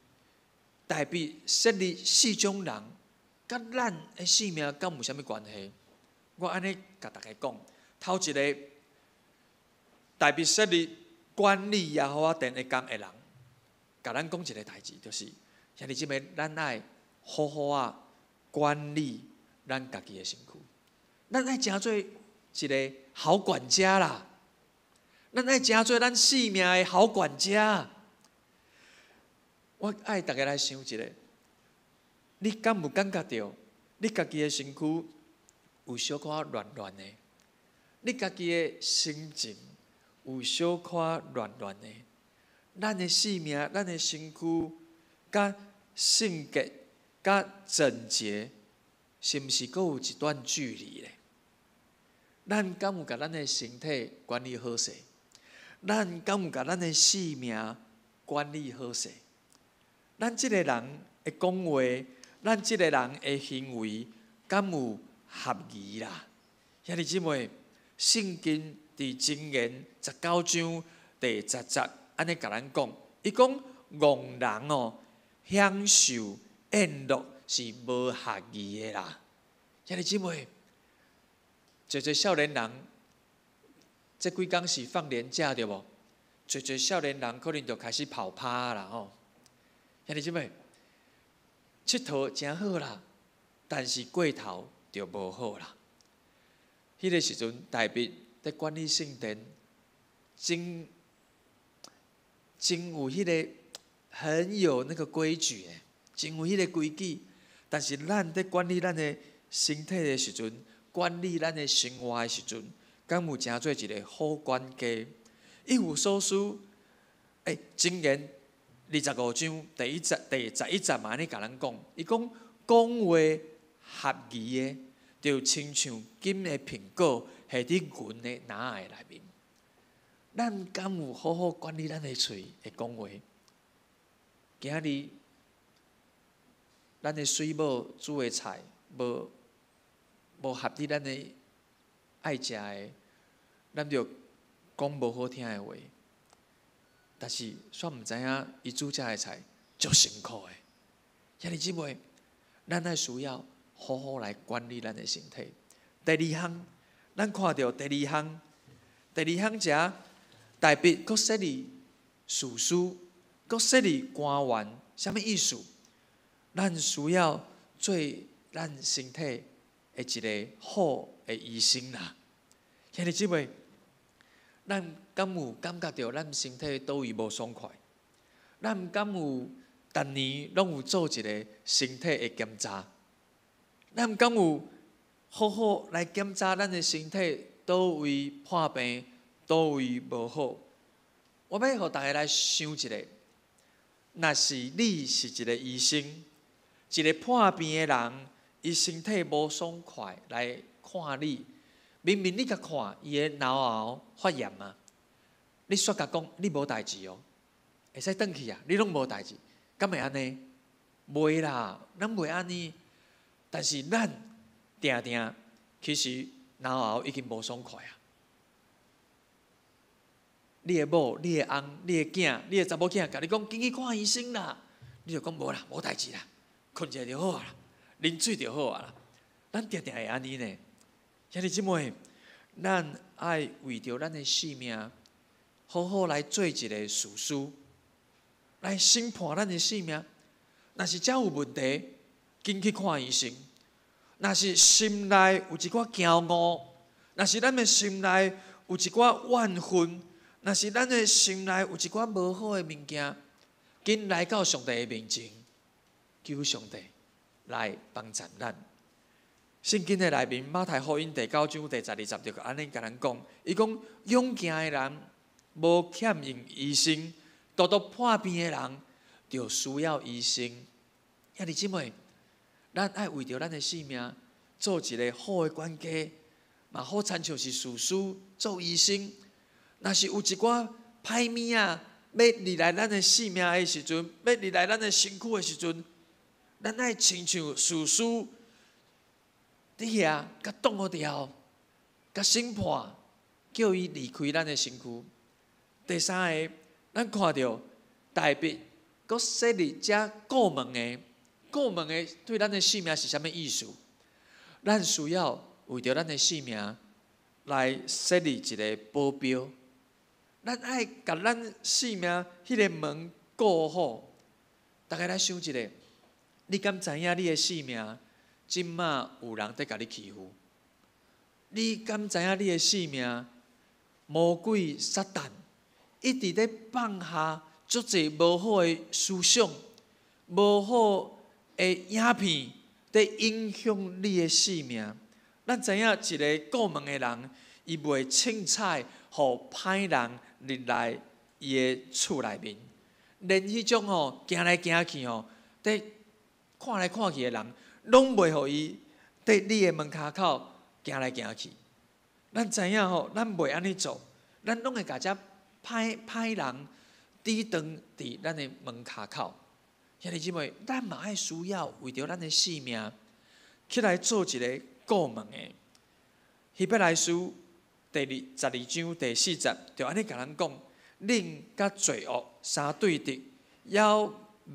大卫设立4种人，甲咱的性命敢有啥物关系？我安尼甲大家讲，头一个，大卫设立管理耶和华殿的工的人，甲咱讲一个代志，就是兄弟姊妹，咱爱好好啊管理咱家己的身躯，咱爱诚做一个好管家啦，咱爱诚做咱性命的好管家。我爱大家来想一下，你敢有感觉到你家己的身躯有小可乱乱的？你家己的心情有小可乱乱的？咱的性命、咱的身躯，甲圣洁甲整洁，是毋是阁有一段距离咧？咱敢有甲咱的身体管理好势？咱敢有甲咱的性命管理好势？咱即个人的讲话，咱即个人的行为，敢有合宜啦？兄弟姊妹，圣经伫箴言19章第10节安尼甲咱讲，伊讲戆人哦，享受宴乐是无合宜的啦。兄弟姊妹，侪少年人，这几工是放年假对无？侪少年人可能就开始跑趴啦吼。兄弟姊妹，佚佗真好啦，但是过头就无好啦。迄个时阵，大卫在管理圣殿，真有迄个很有那个规矩诶，真有迄个规矩。但是咱在管理咱的身体的时阵，管理咱的生活的时阵，敢有诚做一个好管家？一无所思。箴言25章第11节嘛，安尼甲咱讲，伊讲话合宜的，就亲像金的苹果下伫银的篮的内面。咱敢有好好管理咱的嘴的讲话？今日咱的水某煮的菜无合理咱的爱食的，咱就讲无好听的话。但是煞毋知影伊煮食的菜足辛苦的。兄弟姊妹，咱爱需要好好来管理咱的身体。第二项，咱看到第二项者，大卫佫设立士师，佫设立官员，啥物意思？咱需要做咱身体的一个好的医生啦。兄弟姊妹，咱敢有感觉到咱身体倒位无爽快？咱敢有逐年拢有做一个身体的检查？咱敢有好好来检查咱的身体倒位破病，倒位无好？我要互大家来想一下，若是你是一个医生，一个破病的人，伊身体无爽快来看你，明明你甲看伊的脑后发炎啊，你煞甲讲你无代志哦，会使转去啊，你拢无代志，敢会安尼？袂啦，咱袂安尼。但是咱定定其实脑后已经无爽快啊。你的某、你的翁、你的囝、你的查某囝，甲你讲紧去看医生啦，你就讲无啦，无代志啦，困一下就好啊啦，啉水就好啊啦。咱定定会安尼呢？兄弟姊妹，咱爱为着咱的性命，好好来做一个士师，来审判咱的性命。若是遮有问题，紧去看医生。若是心内有一寡骄傲，若是咱的心内有一寡怨恨，若是咱的心内有一寡无好的物件，紧来到上帝的面前，求上帝来帮助咱。圣经的内面，马太福音第9章第12节就安尼甲咱讲，伊讲勇健的人无欠用医生，独独破病的人就需要医生。兄弟姊妹，咱爱为着咱的性命做一个好的管家，嘛好亲像是士师做医生。若是有一寡歹物啊，要入来咱的性命的时阵，要入来咱的身躯的时阵，咱爱亲像士师伫遐甲挡好掉，甲审判，叫伊离开咱的身躯。第三个，咱看到大卫佫设立遮过问的对咱的性命是啥物意思？咱需要为着咱的性命来设立一个保镖。咱爱甲咱性命迄个门顾好。大家来想一下，你敢知影你的性命即马有人在甲你欺负？你敢知影你的性命魔鬼撒旦一直在放下足侪无好的思想、无好的影片，在影响你的性命？咱知影一个过问的人，伊袂凊彩互歹人入来伊的厝内面，连迄种行来行去伫看来看去的人，拢袂互伊伫你的门骹口行来行去。咱知影吼，咱袂安尼做，咱拢会甲遮歹人抵挡伫咱的门骹口。兄弟姊妹，咱嘛爱需要为着咱的性命起来做一个顾问的。希伯来书第12章第4节，就安尼甲咱讲：恁甲罪恶相对敌，还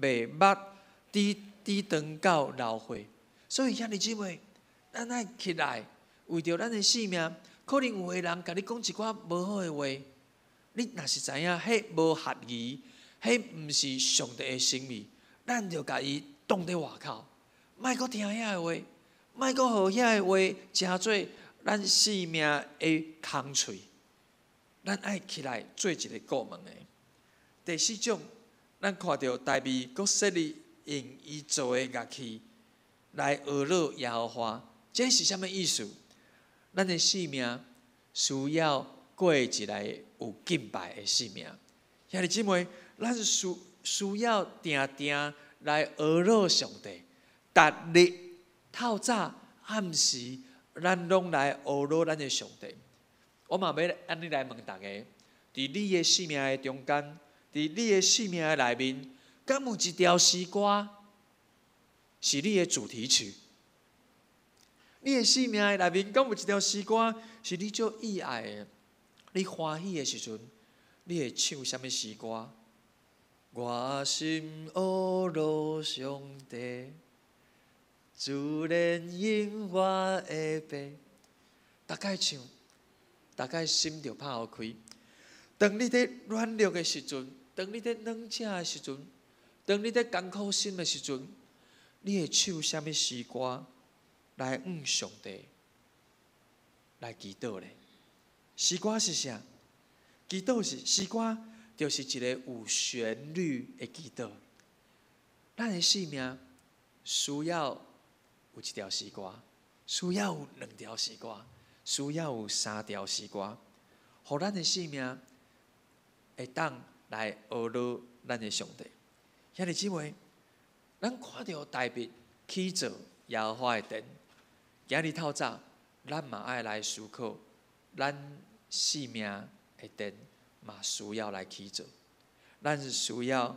袂捌抵挡到老岁。所以兄弟姊妹，咱爱起来为着咱的性命。可能有个人甲你讲一寡无好的话，你若是知影迄无合宜，迄毋是上帝的心意，咱就甲伊挡伫外口，莫阁听遐个话，莫阁互遐个话成做咱性命的空喙。咱爱起来做一个顾问的。第4种，咱看到大卫阁设立用伊做的乐器来讹落耶和华，这是啥物意思？咱的性命需要过一个有敬拜的性命。兄弟姊妹，咱需要定定来讹落上帝，逐日透早暗时，咱拢来讹落咱的上帝。我嘛要安尼来问大家：伫你的性命的中间，伫你的性命的内面，敢有一条诗歌是你的主题曲？你的性命的内面，敢有一条诗歌是你最意爱的？你欢喜的时阵，你会唱什么诗歌？我心讹落上帝，自然因我的背。大概唱，大概心就拍互开。当你伫软弱的时阵，当你伫软者的时阵，当你伫艰苦心的时阵，你会唱什么诗歌来向上帝来祈祷咧？诗歌是啥？祈祷是诗歌，就是一个有旋律的祈祷。咱的性命需要有一条诗歌，需要有2条诗歌，需要有3条诗歌，互咱的性命会当来讹落咱的上帝。兄弟姊妹，咱看到大卫起造耶和华的殿，今日透早，咱嘛爱来思考，咱性命的殿嘛需要来起造。咱需要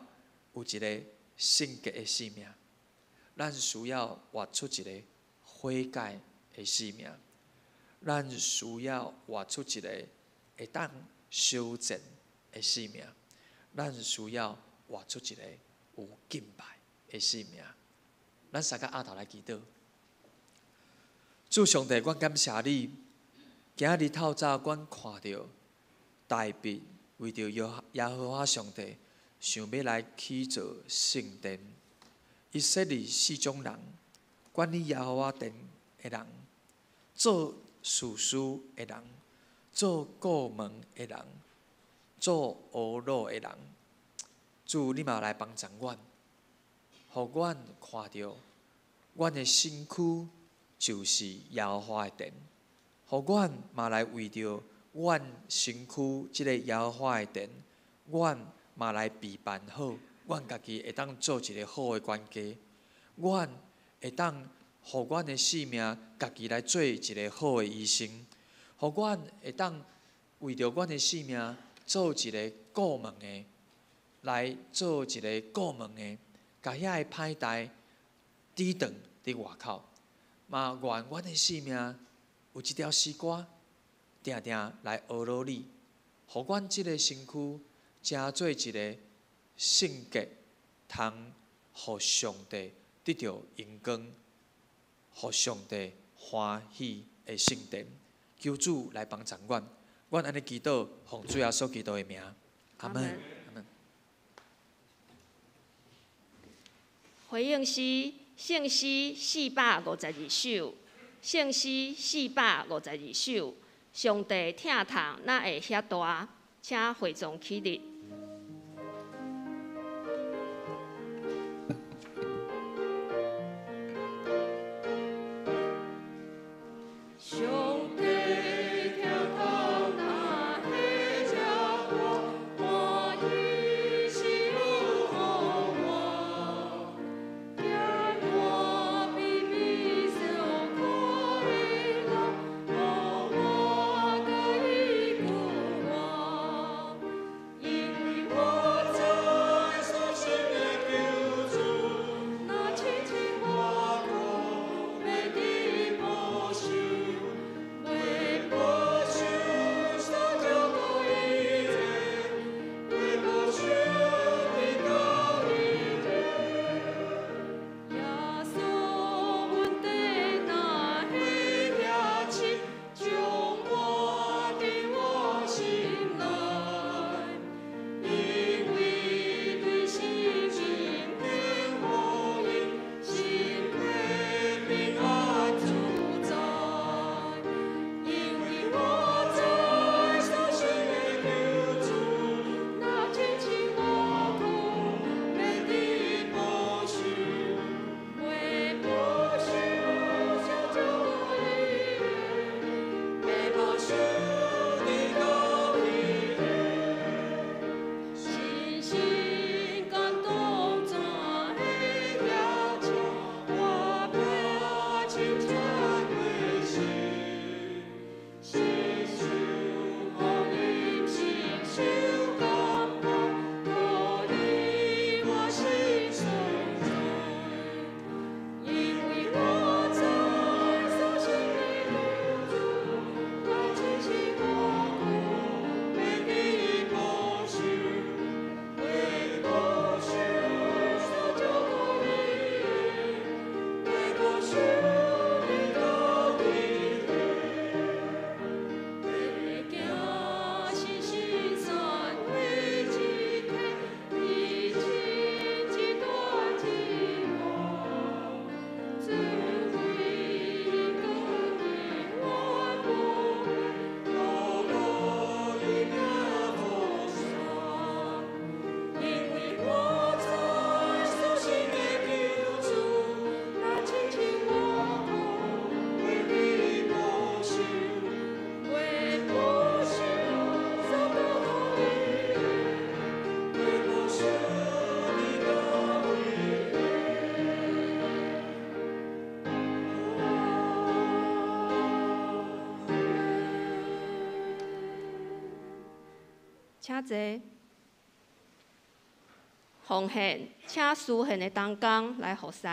有一个圣洁的性命，咱需要活出一个悔改的性命，咱需要活出一个会当修正的性命，咱需要活出一个有敬拜的性命。咱三个阿头来祈祷。主上帝，阮感谢你，今日透早阮看到大卫为着耶和华上帝，想要来起造圣殿。伊设立4种人：管理耶和华殿的人，做士师的人，做顾问的人，做讹落的人。主，你嘛来帮助阮，互阮看到，阮的身躯就是耶和华的殿，互阮嘛来为着阮身躯即个耶和华的殿，阮嘛来备办好，阮家己会当做一个好的管家，阮会当互阮的性命家己来做一个好的医生，互阮会当为着阮的性命做一个顾问的，来做一个顾问的，甲遐个歹代抵挡伫外口。嘛，愿阮的性命有一条诗歌，定定来讹落你，互阮即个身躯成做一个圣洁，通互上帝得到荣光，互上帝欢喜的圣殿。求主来帮助阮，阮安尼祈祷，奉主耶稣基督的名，阿门。阿门。回应诗。圣诗452首，圣诗452首，上帝听痛哪会遐大？请会众起立。请坐。奉献，请书献的同工来服侍。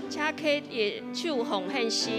请开手奉献诗。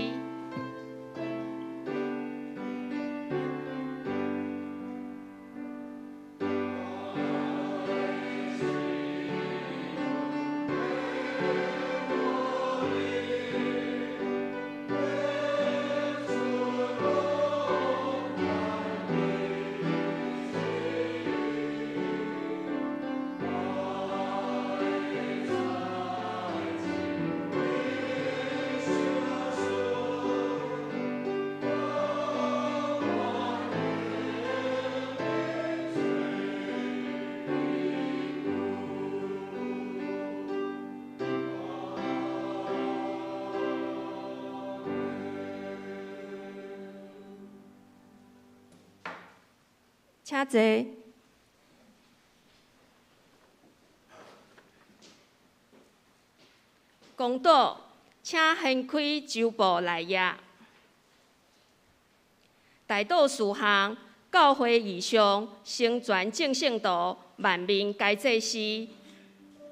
请坐。公道，请掀开周报内页。大道事项，教会异象，成全正圣道，万民皆祭司。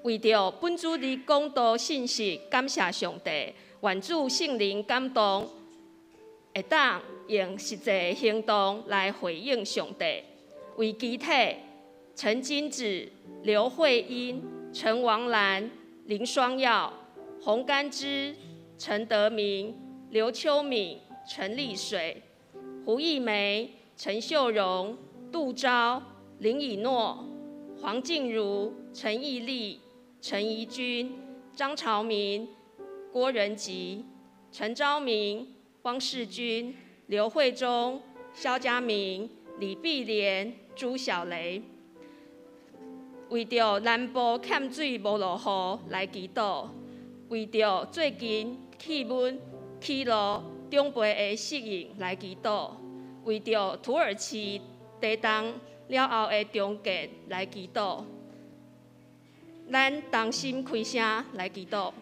为着本主日讲道信息，感谢上帝，愿主圣灵感动，会当用实际行动来回应上帝。为基体，陈金子、刘慧英、陈王兰、林双耀、洪甘之、陈德明、刘秋敏、陈丽水、胡艺梅、陈秀荣、杜昭、林以诺、黄静茹、陈义丽、陈怡君、张朝明、郭仁吉、陈昭明、汪世军、刘慧忠、肖家明、李碧莲、朱小雷，为着南部欠水无落雨来祈祷，为着最近气温、气路、中培的适应来祈祷，为着土耳其地震了后的重建来祈祷，咱同心开声来祈祷。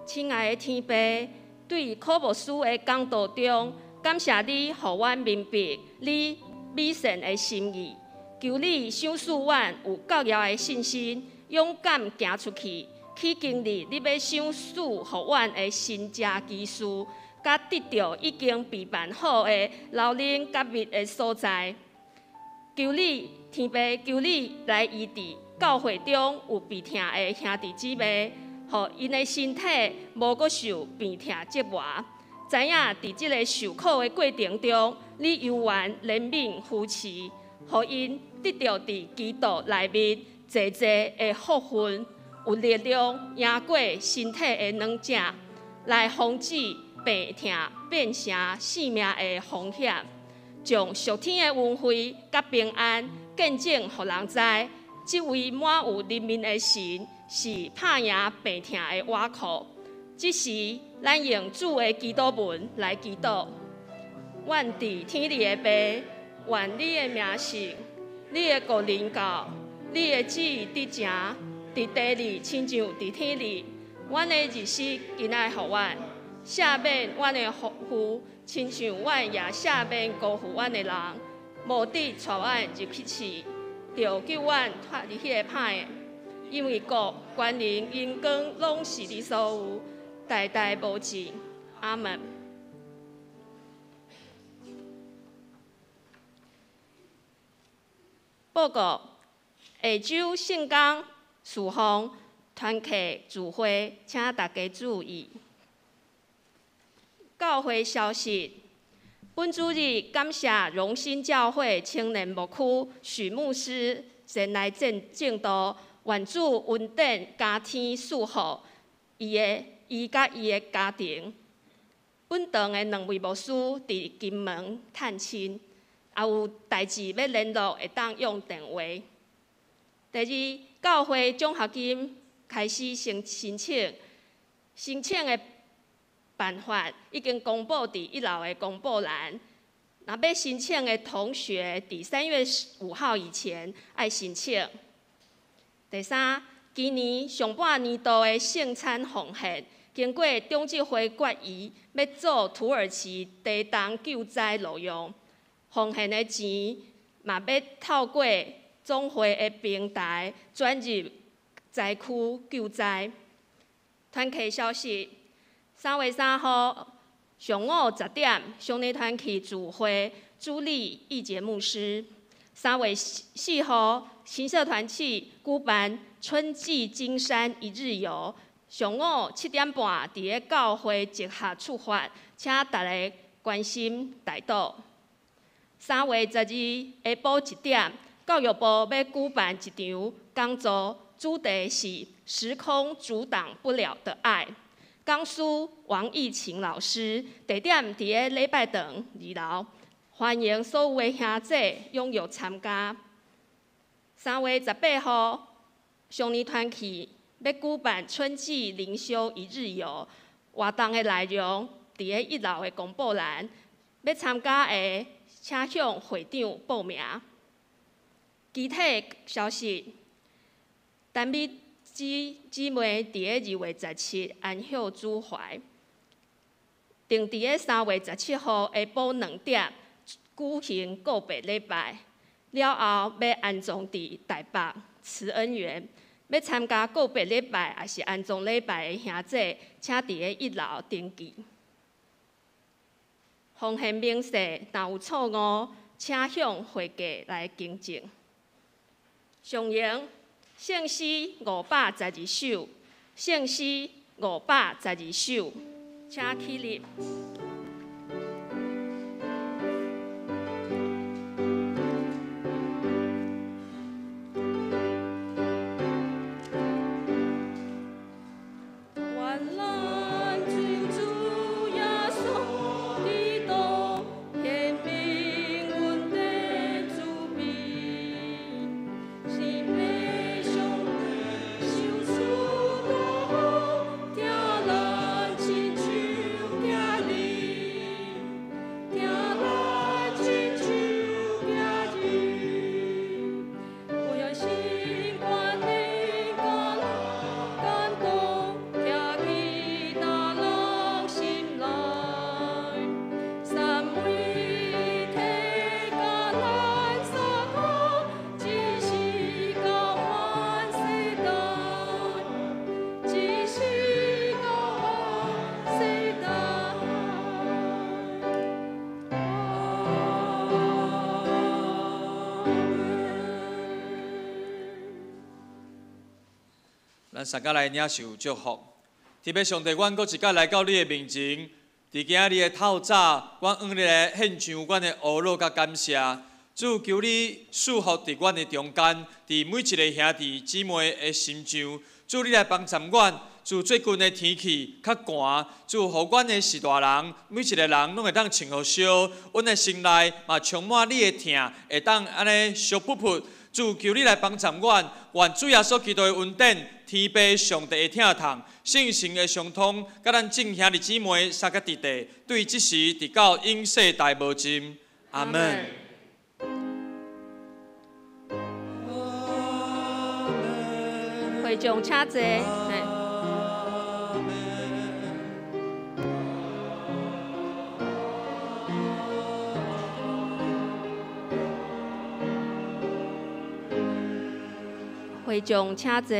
亲爱的天父，对科牧师的讲道中，感谢你，予阮明白你美善的心意。求你赏赐阮有教育的信心，勇敢行出去，去经历你要赏赐予阮的新家技术，甲得到已经备办好的老人甲密的所在。求你天父，求你来医治教会中有病痛的兄弟姊妹，互因的身体无阁受病痛折磨。知影伫即个受苦的过程中，你犹原怜悯扶持，互因得到伫基督内面济济的福分，有力量赢过身体的软症，来防止病痛变成性命的风险。将属天的恩惠甲平安见证，互人知，这位满有人民的神是拍赢病痛的倚靠。这时，咱用主的祈祷文来祈祷。阮伫天里的爸，愿你的名圣，你的国临到，你的旨意伫正，伫地里亲像伫天里。阮的日时今仔互阮，赦免阮的负，亲像阮也赦免辜负阮的人，无得带阮入去试，就救阮脱离迄个歹的。因为国、权能、荣光，拢是你所有，代代无尽。阿门。报告：下周圣工事奉团契聚会，请大家注意。教会消息：本主日感谢荣兴教会青年牧区许牧师前来正道，愿主恩典加添赐福伊甲伊的家庭。本堂的两位牧师伫金门探亲，也有代志要联络，会当用电话。第二，教会奖学金开始申请的办法已经公布伫1楼的公布栏。若要申请的同学，伫3月5号以前爱申请。第三，今年上半年度的圣餐奉献，经过中执会决议，要做土耳其地震救灾路用，奉献的钱嘛要透过总会的平台转入灾区救灾。团契消息：3月3号上午10点，兄弟团契聚会，主理义节牧师。3月4号，新社团契举办春季金山一日游，上午7点半伫个教会集合出发，请大家关心带到。3月12日下晡1点，教育部要举办一场讲座，主题是“时空阻挡不了的爱”。讲师王义晴老师，地点伫个礼拜堂2楼，欢迎所有的兄姐踊跃参加。3月18号，上年团契要举办春季灵修一日游，活动的内容伫个1楼的公布栏，要参加的请向会长报名。具体消息，单美姊妹伫个2月17日安享主怀，定伫个3月17号下晡2点举行告别礼拜，了后要安葬伫台北慈恩园。要参加告别礼拜也是安葬礼拜的兄弟，请伫个1楼登记。奉献明细若有错误，请向会计来更正。上营圣诗512首，圣诗512首，请起立。亲像咱大家来领受祝福。特别上帝，阮搁一摆来到你的面前，伫今日的透早，阮向你来献上阮的懊恼甲感谢。主求你赐福伫阮的中间，伫每一个兄弟姊妹的心上。主你来帮助阮。主最近的天气较寒，主互阮的是大人，每一个人拢会当穿好烧，阮的心内嘛充满你的疼，会当安尼烧噗噗。主求你来帮助阮，愿主耶稣基督的恩典、天父上帝的疼痛、圣神的相通，甲咱众兄弟姊妹三个伫地，对即时直到永世代无尽。阿门。会众请坐。会众请坐。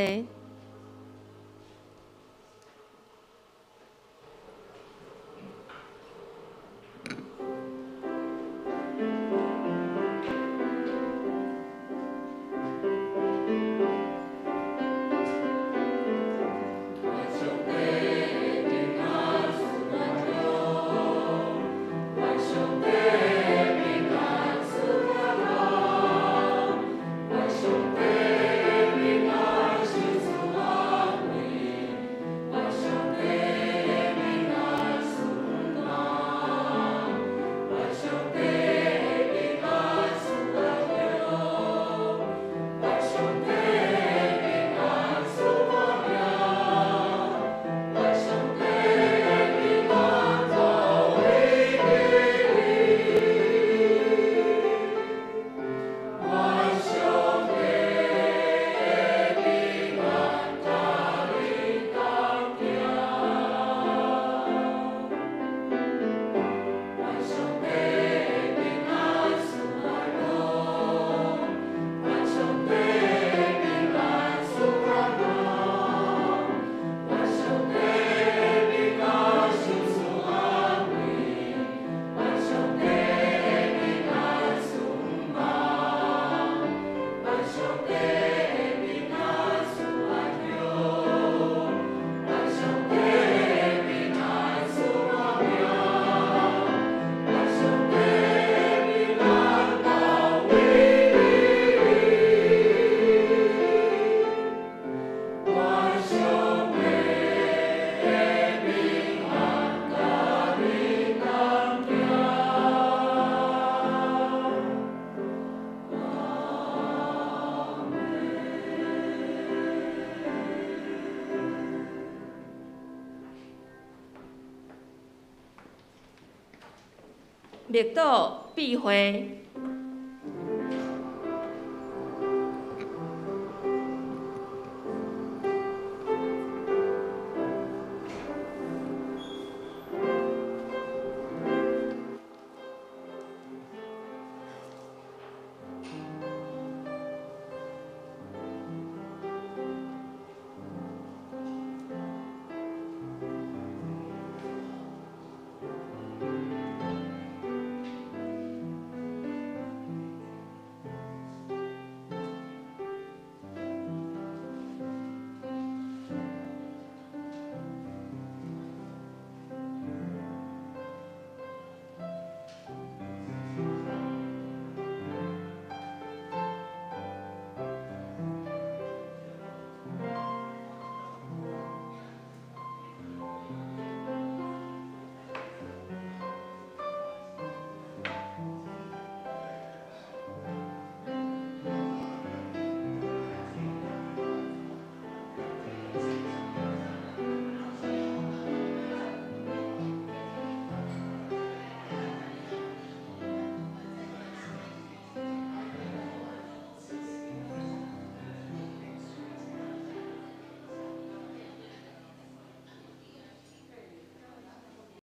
密岛闭会。